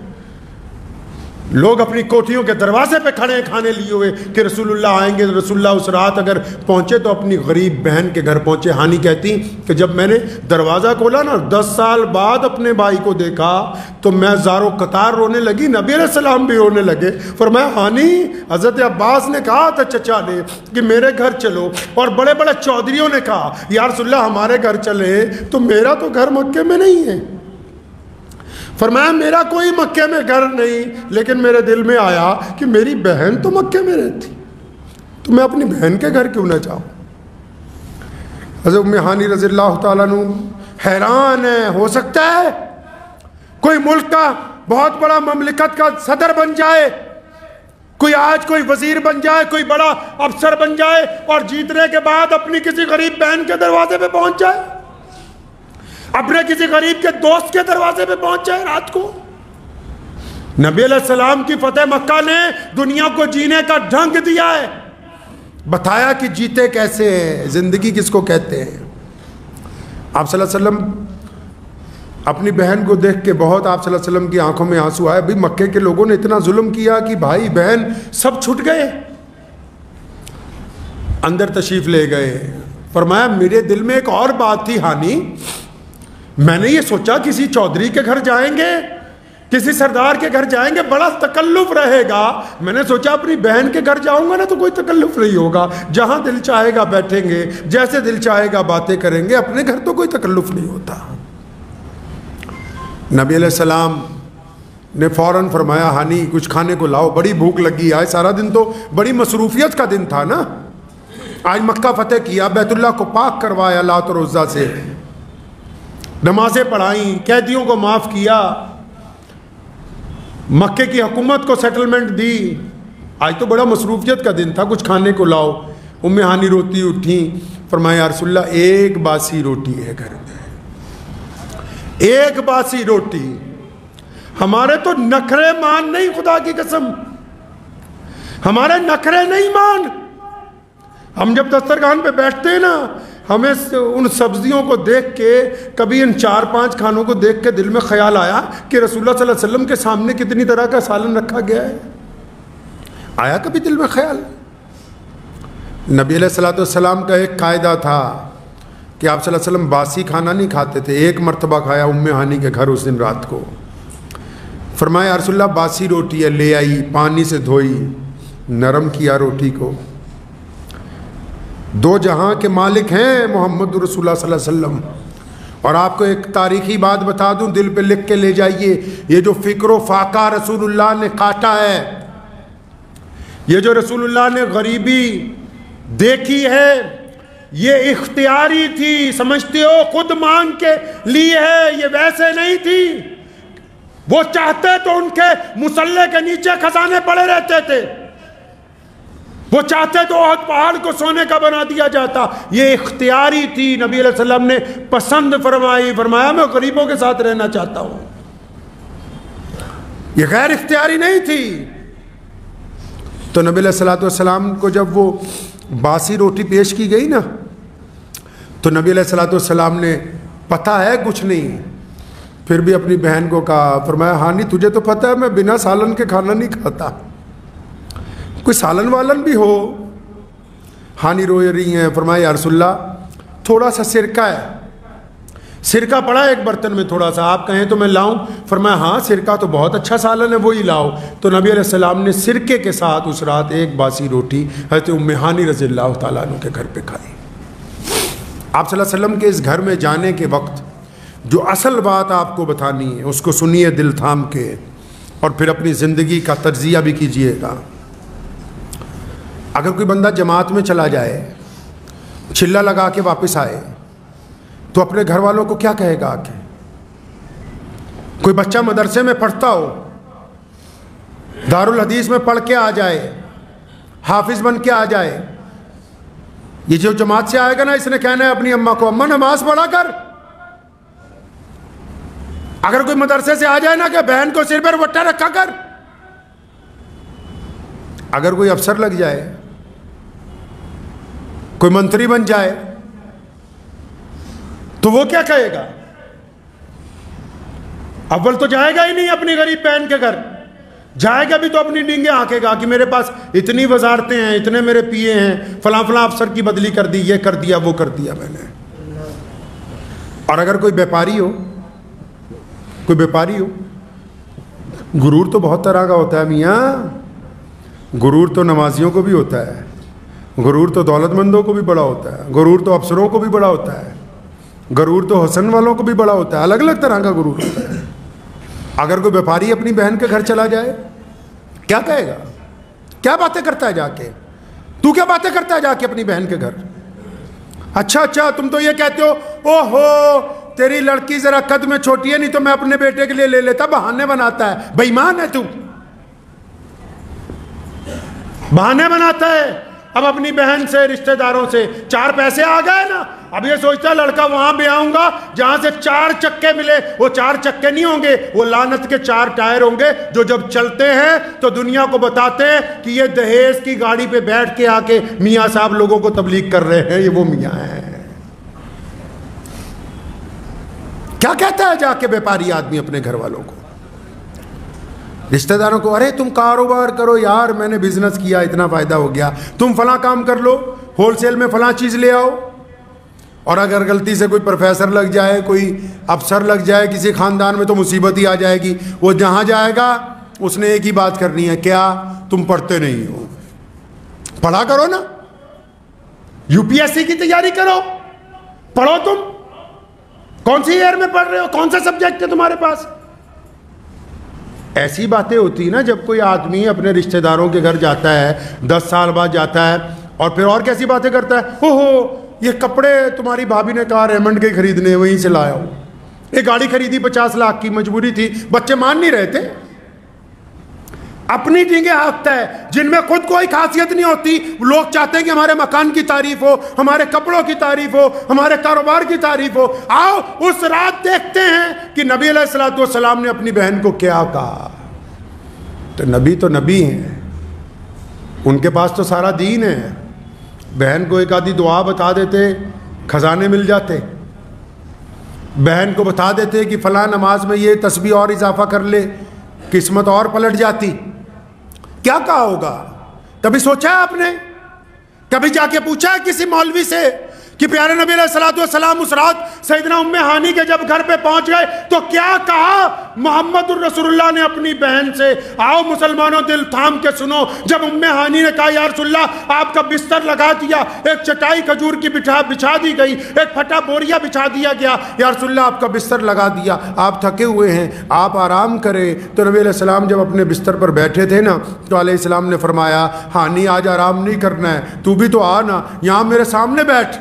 لوگ اپنی کوٹھیوں کے دروازے پہ کھڑے ہیں کھانے لیے ہوئے کہ رسول اللہ آئیں گے۔ رسول اللہ اس رات اگر پہنچے تو اپنی غریب بہن کے گھر پہنچے۔ ہانی کہتی کہ جب میں نے دروازہ کھولا نا 10 سال بعد اپنے بھائی کو دیکھا تو میں زارو قطار رونے لگی، نبی علیہ السلام بھی رونے لگے۔ فرمایا ہانی حضرت عباس نے کہا تھا چچا نے کہ میرے گھر چلو، اور بڑے بڑے چودھریوں نے کہا یا رسول اللہ ہمارے گھر چلے، تو میرا تو گھر مکے میں نہیں ہے۔ فرمایا میرا کوئی مکے میں گھر نہیں، لیکن میرے دل میں آیا کہ میری بہن تو مکے میں رہتی، تو میں اپنی بہن کے گھر کیوں نہ جاؤں۔ حضرت ام ہانی رضی اللہ تعالیٰ عنہ حیران ہے، ہو سکتا ہے کوئی ملک کا بہت بڑا مملکت کا صدر بن جائے، کوئی آج کوئی وزیر بن جائے، کوئی بڑا افسر بن جائے، اور جیتنے کے بعد اپنی کسی غریب بہن کے دروازے پہ پہنچ جائے، اپنے کسی غریب کے دوست کے دروازے پہ پہنچ جائے رات کو۔ نبی علیہ السلام کی فتح مکہ نے دنیا کو جینے کا ڈھنگ دیا ہے، بتایا کہ جیتے کیسے ہیں، زندگی کس کو کہتے ہیں۔ آپ صلی اللہ علیہ وسلم اپنی بہن کو دیکھ کے بہت آپ صلی اللہ علیہ وسلم کی آنکھوں میں آنسو آئے، بھی مکے کے لوگوں نے اتنا ظلم کیا کہ بھائی بہن سب چھٹ گئے، اندر تشریف لے گئے۔ فرمایا میرے دل میں ایک اور بات تھی ہانی، میں نے یہ سوچا کسی چودھری کے گھر جائیں گے، کسی سردار کے گھر جائیں گے، بڑا تکلف رہے گا، میں نے سوچا اپنی بہن کے گھر جاؤں گا نا تو کوئی تکلف نہیں ہوگا، جہاں دل چاہے گا بیٹھیں گے، جیسے دل چاہے گا باتیں کریں گے، اپنے گھر تو کوئی تکلف نہیں ہوتا۔ نبی علیہ السلام نے فوراً فرمایا ہانی کچھ کھانے کو لاؤ، بڑی بھوک لگی ہے، سارا دن تو بڑی مصروفیت کا دن تھا نا، آج مکہ فتح کیا، بیت اللہ کو پاک کروایا لات اور عزا سے، نمازیں پڑھائیں، قیدیوں کو معاف کیا، مکے کی حکومت کو سیٹلمنٹ دی، آج تو بڑا مصروفیت کا دن تھا، کچھ کھانے کو لاؤ۔ ام ہانی روتی اٹھیں، فرمایا یا رسول اللہ ایک باسی روٹی ہے گھر میں، ایک باسی روٹی، ہمارے تو نخرے مان نہیں، خدا کی قسم ہمارے نخرے نہیں مان، ہم جب دسترخوان پہ بیٹھتے ہیں نا، ہمیں ان سبزیوں کو دیکھ کے، کبھی ان 4-5 کھانوں کو دیکھ کے دل میں خیال آیا کہ رسول اللہ صلی اللہ علیہ وسلم کے سامنے کتنی طرح کا سالن رکھا گیا ہے، آیا کبھی دل میں خیال؟ نبی علیہ السلام کا ایک قاعدہ تھا کہ آپ صلی اللہ علیہ وسلم باسی کھانا نہیں کھاتے تھے، ایک مرتبہ کھایا ام ہانی کے گھر اس دن رات کو، فرمایا یا رسول اللہ باسی روٹی ہے، لے آئی، پانی سے دھوئی، نرم کیا روٹی کو، دو جہاں کے مالک ہیں محمد رسول اللہ صلی اللہ علیہ وسلم۔ اور آپ کو ایک تاریخی بات بتا دوں، دل پہ لکھ کے لے جائیے، یہ جو فکر و فاقہ رسول اللہ نے کاٹا ہے، یہ جو رسول اللہ نے غریبی دیکھی ہے، یہ اختیاری تھی، سمجھتے ہو خود مانگ کے لی ہے، یہ ویسے نہیں تھی۔ وہ چاہتے تو ان کے مصلے کے نیچے خزانے پڑے رہتے تھے، وہ چاہتے تو احد پہاڑ کو سونے کا بنا دیا جاتا۔ یہ اختیاری تھی، نبی علیہ السلام نے پسند فرمائی، فرمایا میں غریبوں کے ساتھ رہنا چاہتا ہوں۔ یہ غیر اختیاری نہیں تھی۔ تو نبی علیہ السلام کو جب وہ باسی روٹی پیش کی گئی نا، تو نبی علیہ السلام نے پتہ ہے کچھ نہیں، پھر بھی اپنی بہن کو کہا، فرمایا ہانی تجھے تو پتہ ہے میں بنا سالن کے کھانا نہیں کھاتا، کوئی سالن والن بھی ہو۔ ہانی رو رہی ہیں، فرمایا یا رسول اللہ تھوڑا سا سرکہ ہے، سرکہ پڑا ایک برتن میں تھوڑا سا، آپ کہیں تو میں لاؤں؟ فرمایا ہاں سرکہ تو بہت اچھا سالن ہے، وہی لاؤ۔ تو نبی علیہ السلام نے سرکے کے ساتھ اس رات ایک باسی روٹی حضرت ام ہانی رضی اللہ تعالیٰ عنہ کے گھر پہ کھائی۔ آپ صلی اللہ علیہ وسلم کے اس گھر میں جانے کے وقت جو اصل بات آپ کو بتانی ہے اس کو سنیے دل تھام کے، اور پھر اپنی زندگی کا تجزیہ بھی کیجئے گا۔ اگر کوئی بندہ جماعت میں چلا جائے، چلہ لگا کے واپس آئے، تو اپنے گھر والوں کو کیا کہے گا؟ کہ کوئی بچہ مدرسے میں پڑھتا ہو، دارالحدیث میں پڑھ کے آ جائے، حافظ بن کے آ جائے، یہ جو جماعت سے آئے گا نا، اس نے کہنا ہے اپنی اماں کو اماں نماز پڑھا کر۔ اگر کوئی مدرسے سے آ جائے نا کہ بہن کو سر پر وٹا رکھا کر۔ اگر کوئی افسر لگ جائے، کوئی منتری بن جائے، تو وہ کیا کہے گا؟ اول تو جائے گا ہی نہیں اپنی غریب بہن کے گھر، جائے گا بھی تو اپنی ڈینگیں ہانکے گا کہ میرے پاس اتنی وزارتیں ہیں، اتنے میرے پیے ہیں، فلاں فلاں افسر کی بدلی کر دی، یہ کر دیا وہ کر دیا میں نے۔ اور اگر کوئی بیپاری ہو، کوئی بیپاری ہو، غرور تو بہت طرح کا ہوتا ہے میاں، غرور تو نمازیوں کو بھی ہوتا ہے، غرور تو دولت مندوں کو بھی بڑا ہوتا ہے، غرور تو افسروں کو بھی بڑا ہوتا ہے، غرور تو حسن والوں کو بھی بڑا ہوتا ہے، الگ الگ طرح کا غرور ہوتا ہے۔ اگر کوئی بیپاری اپنی بہن کے گھر چلا جائے، کیا کہے گا؟ کیا باتیں کرتا ہے جا کے؟ تو کیا باتیں کرتا ہے جا کے اپنی بہن کے گھر؟ اچھا تم تو یہ کہتے ہو اوہو تیری لڑکی ذرا قد میں چھوٹی ہے، نہیں تو میں اپنے بیٹے کے لیے لے لیتا، بہانے بناتا ہے، بے ایمان ہے تو، بہانے بناتا ہے۔ اب اپنی بہن سے، رشتہ داروں سے 4 پیسے آ گئے نا، اب یہ سوچتا ہے لڑکا وہاں بھی آؤں گا جہاں سے 4 چکے ملے، وہ 4 چکے نہیں ہوں گے، وہ لعنت کے 4 ٹائر ہوں گے جو جب چلتے ہیں تو دنیا کو بتاتے ہیں کہ یہ دہیز کی گاڑی پہ بیٹھ کے آ کے میاں صاحب لوگوں کو تبلیغ کر رہے ہیں، یہ وہ میاں ہیں۔ کیا کہتا ہے جا کے بیپاری آدمی اپنے گھر والوں کو، رشتہ داروں کو؟ ارے تم کاروبار کرو یار، میں نے بزنس کیا اتنا فائدہ ہو گیا، تم فلاں کام کر لو، ہول سیل میں فلاں چیز لے آؤ۔ اور اگر غلطی سے کوئی پروفیسر لگ جائے، کوئی افسر لگ جائے کسی خاندان میں، تو مصیبت ہی آ جائے گی۔ وہ جہاں جائے گا اس نے ایک ہی بات کرنی ہے، کیا تم پڑھتے نہیں ہو؟ پڑھا کرو نا، UPSC کی تیاری کرو، پڑھو۔ تم کون سی ایئر میں پڑھ رہے ہو؟ کون سا سبجیکٹ ہے تمہارے پاس؟ ایسی باتیں ہوتی ہیں نا جب کوئی آدمی اپنے رشتہ داروں کے گھر جاتا ہے، 10 سال بعد جاتا ہے، اور پھر اور کیسی باتیں کرتا ہے، اوہو یہ کپڑے تمہاری بھابھی نے کہا ریمنڈ کے خریدنے، وہیں سے لایا ہوں، یہ گاڑی خریدی 50 لاکھ کی، مجبوری تھی، بچے مان نہیں رہے تھے۔ اپنی ڈینگیں ہانکتا ہے جن میں خود کوئی خاصیت نہیں ہوتی، لوگ چاہتے ہیں کہ ہمارے مکان کی تعریف ہو، ہمارے کپڑوں کی تعریف ہو، ہمارے کاروبار کی تعریف ہو۔ آؤ اس رات دیکھتے ہیں کہ نبی علیہ السلام نے اپنی بہن کو کیا کہا۔ تو نبی ہیں، ان کے پاس تو سارا دین ہے، بہن کو ایک آدھی دعا بتا دیتے، خزانے مل جاتے، بہن کو بتا دیتے کہ فلاں نماز میں یہ تسبیح اور اضافہ کر لے، قسمت اور پلٹ جاتی۔ کیا کہا ہوگا؟ کبھی سوچا ہے آپ نے؟ کبھی جا کے پوچھا ہے کسی مولوی سے کہ پیارے نبی علیہ السلام اس رات سیدنا ام ہانی کے جب گھر پہ پہنچ گئے تو کیا کہا محمد الرسول اللہ نے اپنی بہن سے؟ آؤ مسلمانوں دل تھام کے سنو، جب ام ہانی نے کہا یا رسول اللہ آپ کا بستر لگا دیا، ایک چٹائی کھجور کی بچھا دی گئی، ایک پھٹا بوریا بچھا دیا گیا، یا رسول اللہ آپ کا بستر لگا دیا، آپ تھکے ہوئے ہیں، آپ آرام کریں۔ تو نبی علیہ السلام جب اپنے بستر پر بیٹھے تھے نا، تو علیہ السلام نے فرمایا ہانی آج آرام نہیں کرنا ہے، تو بھی تو آ نا، یہاں میرے سامنے بیٹھ،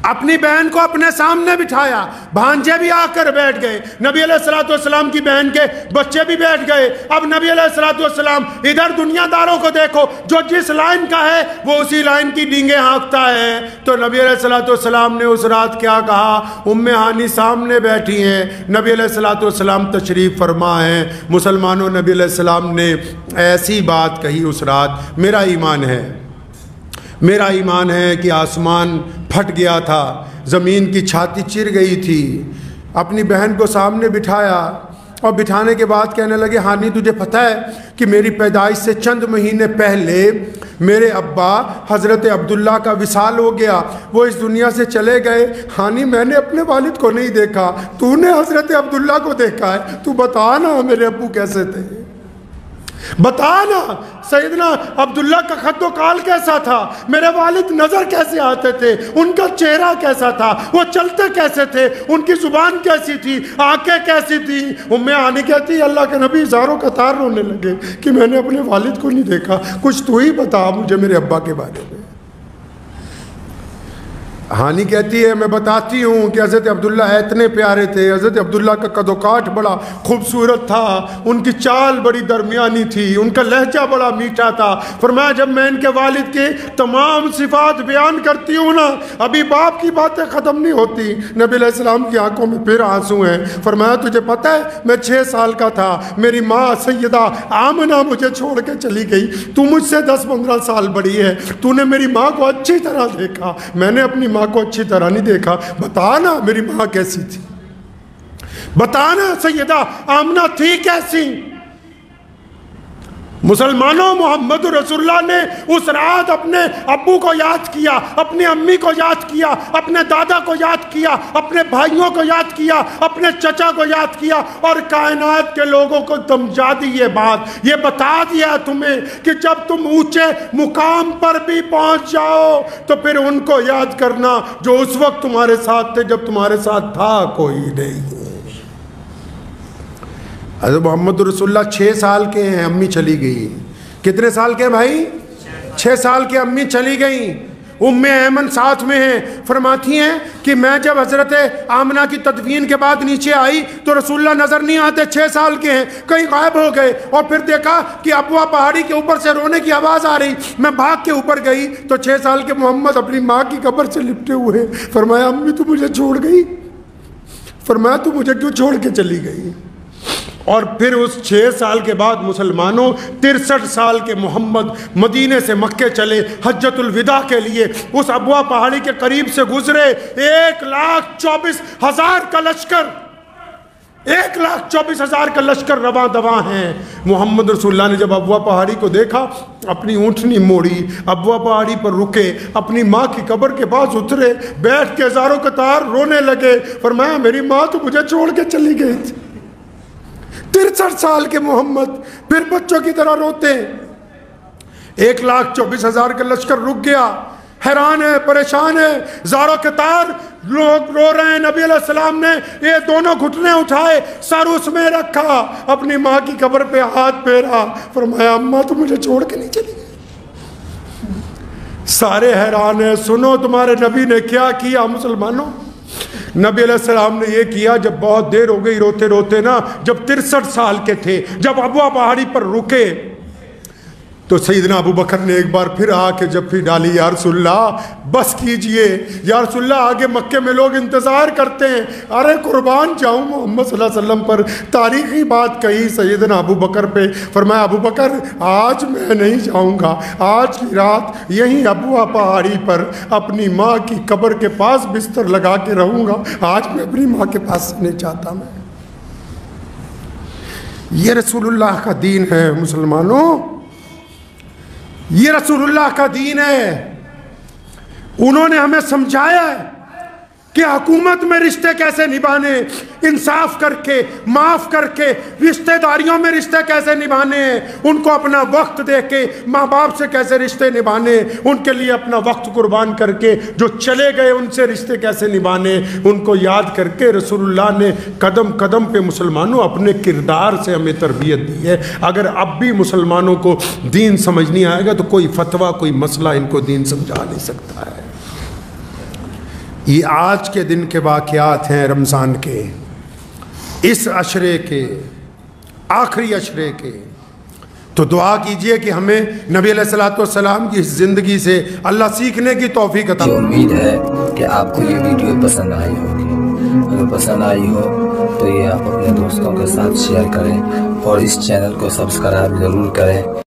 اپنی بہن کو اپنے سامنے بٹھایا، بھانجے بھی آ کر بیٹھ گئے، نبی علیہ السلام کی بہن کے بچے بھی بیٹھ گئے۔ اب نبی علیہ السلام ادھر دنیا داروں کو دیکھو، جو جس لائن کا ہے وہ اسی لائن کی ڈینگیں ہانکتا ہے۔ تو نبی علیہ السلام نے اس رات کیا کہا؟ ام ہانی سامنے بیٹھی ہیں، نبی علیہ السلام تشریف فرما ہیں۔ مسلمانوں، نبی علیہ السلام نے ایسی بات کہی اس رات، میرا ایمان ہے کہ آسمان پھٹ گیا تھا، زمین کی چھاتی چر گئی تھی۔ اپنی بہن کو سامنے بٹھایا اور بٹھانے کے بعد کہنے لگے، ہانی تجھے پتہ ہے کہ میری پیدائش سے چند مہینے پہلے میرے ابا حضرت عبداللہ کا وصال ہو گیا، وہ اس دنیا سے چلے گئے۔ ہانی میں نے اپنے والد کو نہیں دیکھا، تو نے حضرت عبداللہ کو دیکھا ہے، تو بتا نا میرے ابو کیسے تھے، بتا نا سیدنا عبداللہ کا خط و قال کیسا تھا، میرے والد نظر کیسے آتے تھے، ان کا چہرہ کیسا تھا، وہ چلتے کیسے تھے، ان کی زبان کیسی تھی، آنکھیں کیسی تھی۔ ام ہانی کہتی اللہ کے نبی زاروں قطار رونے لگے کہ میں نے اپنے والد کو نہیں دیکھا، کچھ تو ہی بتا مجھے میرے ابا کے بارے میں۔ ہانی کہتی ہے میں بتاتی ہوں کہ حضرت عبداللہ اتنے پیارے تھے، حضرت عبداللہ کا قد و کاٹ بڑا خوبصورت تھا، ان کی چال بڑی درمیانی تھی، ان کا لہجہ بڑا میٹھا تھا۔ فرمایا جب میں ان کے والد کے تمام صفات بیان کرتی ہوں نا، ابھی باپ کی باتیں ختم نہیں ہوتی، نبی علیہ السلام کی آنکھوں میں پھر آنسو ہیں۔ فرمایا تجھے پتہ ہے میں 6 سال کا تھا، میری ماں سیدہ آمنہ مجھے چھوڑ کے چلی گئی، تو مجھ سے 10-15 سال بڑی ہے، تو نے میری ماں کو اچھی طرح دیکھا، میں نے اپنی ماں کو اچھی طرح نہیں دیکھا، بتانا میری ماں کیسی تھی، بتانا سیدہ آمنہ تھی کیسی۔ مسلمانوں، محمد رسول اللہ نے اس رات اپنے ابو کو یاد کیا، اپنی امی کو یاد کیا، اپنے دادا کو یاد کیا، اپنے بھائیوں کو یاد کیا، اپنے چچا کو یاد کیا، اور کائنات کے لوگوں کو سمجھا دی یہ بات، یہ بتا دیا تمہیں کہ جب تم اونچے مقام پر بھی پہنچ جاؤ تو پھر ان کو یاد کرنا جو اس وقت تمہارے ساتھ تھے جب تمہارے ساتھ تھا کوئی نہیں۔ حضرت محمد رسول اللہ 6 سال کے ہیں، امی چلی گئی۔ کتنے سال کے بھائی؟ 6 سال کے امی چلی گئیں۔ ام ایمن ساتھ میں ہیں، فرماتی ہیں کہ میں جب حضرت آمنہ کی تدفین کے بعد نیچے آئی تو رسول اللہ نظر نہیں آتے، 6 سال کے ہیں، کہیں غائب ہو گئے، اور پھر دیکھا کہ ابوا پہاڑی کے اوپر سے رونے کی آواز آ رہی، میں بھاگ کے اوپر گئی تو 6 سال کے محمد اپنی ماں کی قبر سے لپٹے ہوئے۔ فرمایا امی تو مجھے چھوڑ گئی؟ فرمایا تو مجھے کیوں چھوڑ کے چلی گئی؟ اور پھر اس 6 سال کے بعد مسلمانوں 63 سال کے محمد مدینے سے مکے چلے حجت الوداع کے لیے، اس ابوا پہاڑی کے قریب سے گزرے، 1,24,000 کا لشکر، 1,24,000 کا لشکر رواں دواں ہیں۔ محمد رسول اللہ نے جب ابوا پہاڑی کو دیکھا، اپنی اونٹنی موڑی، ابوا پہاڑی پر رکے، اپنی ماں کی قبر کے پاس اترے، بیٹھ کے ہزاروں قطار رونے لگے۔ فرمایا میری ماں تو مجھے چھوڑ کے چلی گئی تھی۔ 63 سال کے محمد پھر بچوں کی طرح روتے، 1,24,000 کا لشکر رک گیا، حیران ہے، پریشان ہے، زاروں قطار لوگ رو رہے ہیں۔ نبی علیہ السلام نے یہ دونوں گھٹنے اٹھائے، سر اس میں رکھا، اپنی ماں کی قبر پہ ہاتھ پھیرا، فرمایا اماں تو مجھے چھوڑ کے نہیں چلی گئی۔ سارے حیران ہیں، سنو تمہارے نبی نے کیا کیا۔ مسلمانوں، نبی علیہ السلام نے یہ کیا جب بہت دیر ہو گئی روتے روتے نا، جب 63 سال کے تھے، جب ابوا پہاڑی پر رکے تو سیدنا ابو بکر نے ایک بار پھر آ کے جب پھر ڈالی، یا رسول اللہ بس کیجئے، یا رسول اللہ آگے مکے میں لوگ انتظار کرتے ہیں، ارے قربان جاؤں محمد صلی اللہ علیہ وسلم پر۔ تاریخی بات کہی سیدنا ابو بکر پہ، فرمایا ابو بکر آج میں نہیں جاؤں گا، آج کی رات یہیں ابوا پہاڑی پر اپنی ماں کی قبر کے پاس بستر لگا کے رہوں گا، آج میں اپنی ماں کے پاس نہیں چاہتا۔ میں یہ رسول اللہ کا دین ہے مسلمانوں، یہ رسول اللہ کا دین ہے۔ انہوں نے ہمیں سمجھایا ہے کہ حکومت میں رشتے کیسے نبھانے، انصاف کر کے، معاف کر کے، رشتہ داریوں میں رشتے کیسے نبھانے، ان کو اپنا وقت دے کے ماں باپ سے کیسے رشتے نبھانے، ان کے لیے اپنا وقت قربان کر کے جو چلے گئے ان سے رشتے کیسے نبھانے، ان کو یاد کر کے رسول اللہ نے قدم قدم پہ مسلمانوں اپنے کردار سے ہمیں تربیت دی ہے۔ اگر اب بھی مسلمانوں کو دین سمجھ نہیں آئے گا تو کوئی فتویٰ، کوئی مسئلہ ان کو دین سمجھا نہیں سکتا ہے۔ یہ آج کے دن کے واقعات ہیں، رمضان کے اس عشرے کے آخری عشرے کے. تو دعا کیجئے کہ ہمیں نبی علیہ الصلوۃ والسلام کی زندگی سے اللہ سیکھنے کی توفیق عطا. امید ہے کہ آپ کو یہ ویڈیو پسند آئی ہوگی. اگر پسند آئی ہو تو یہ آپ اپنے دوستوں کے ساتھ شیئر کریں اور اس چینل کو سبسکرائب ضرور کریں.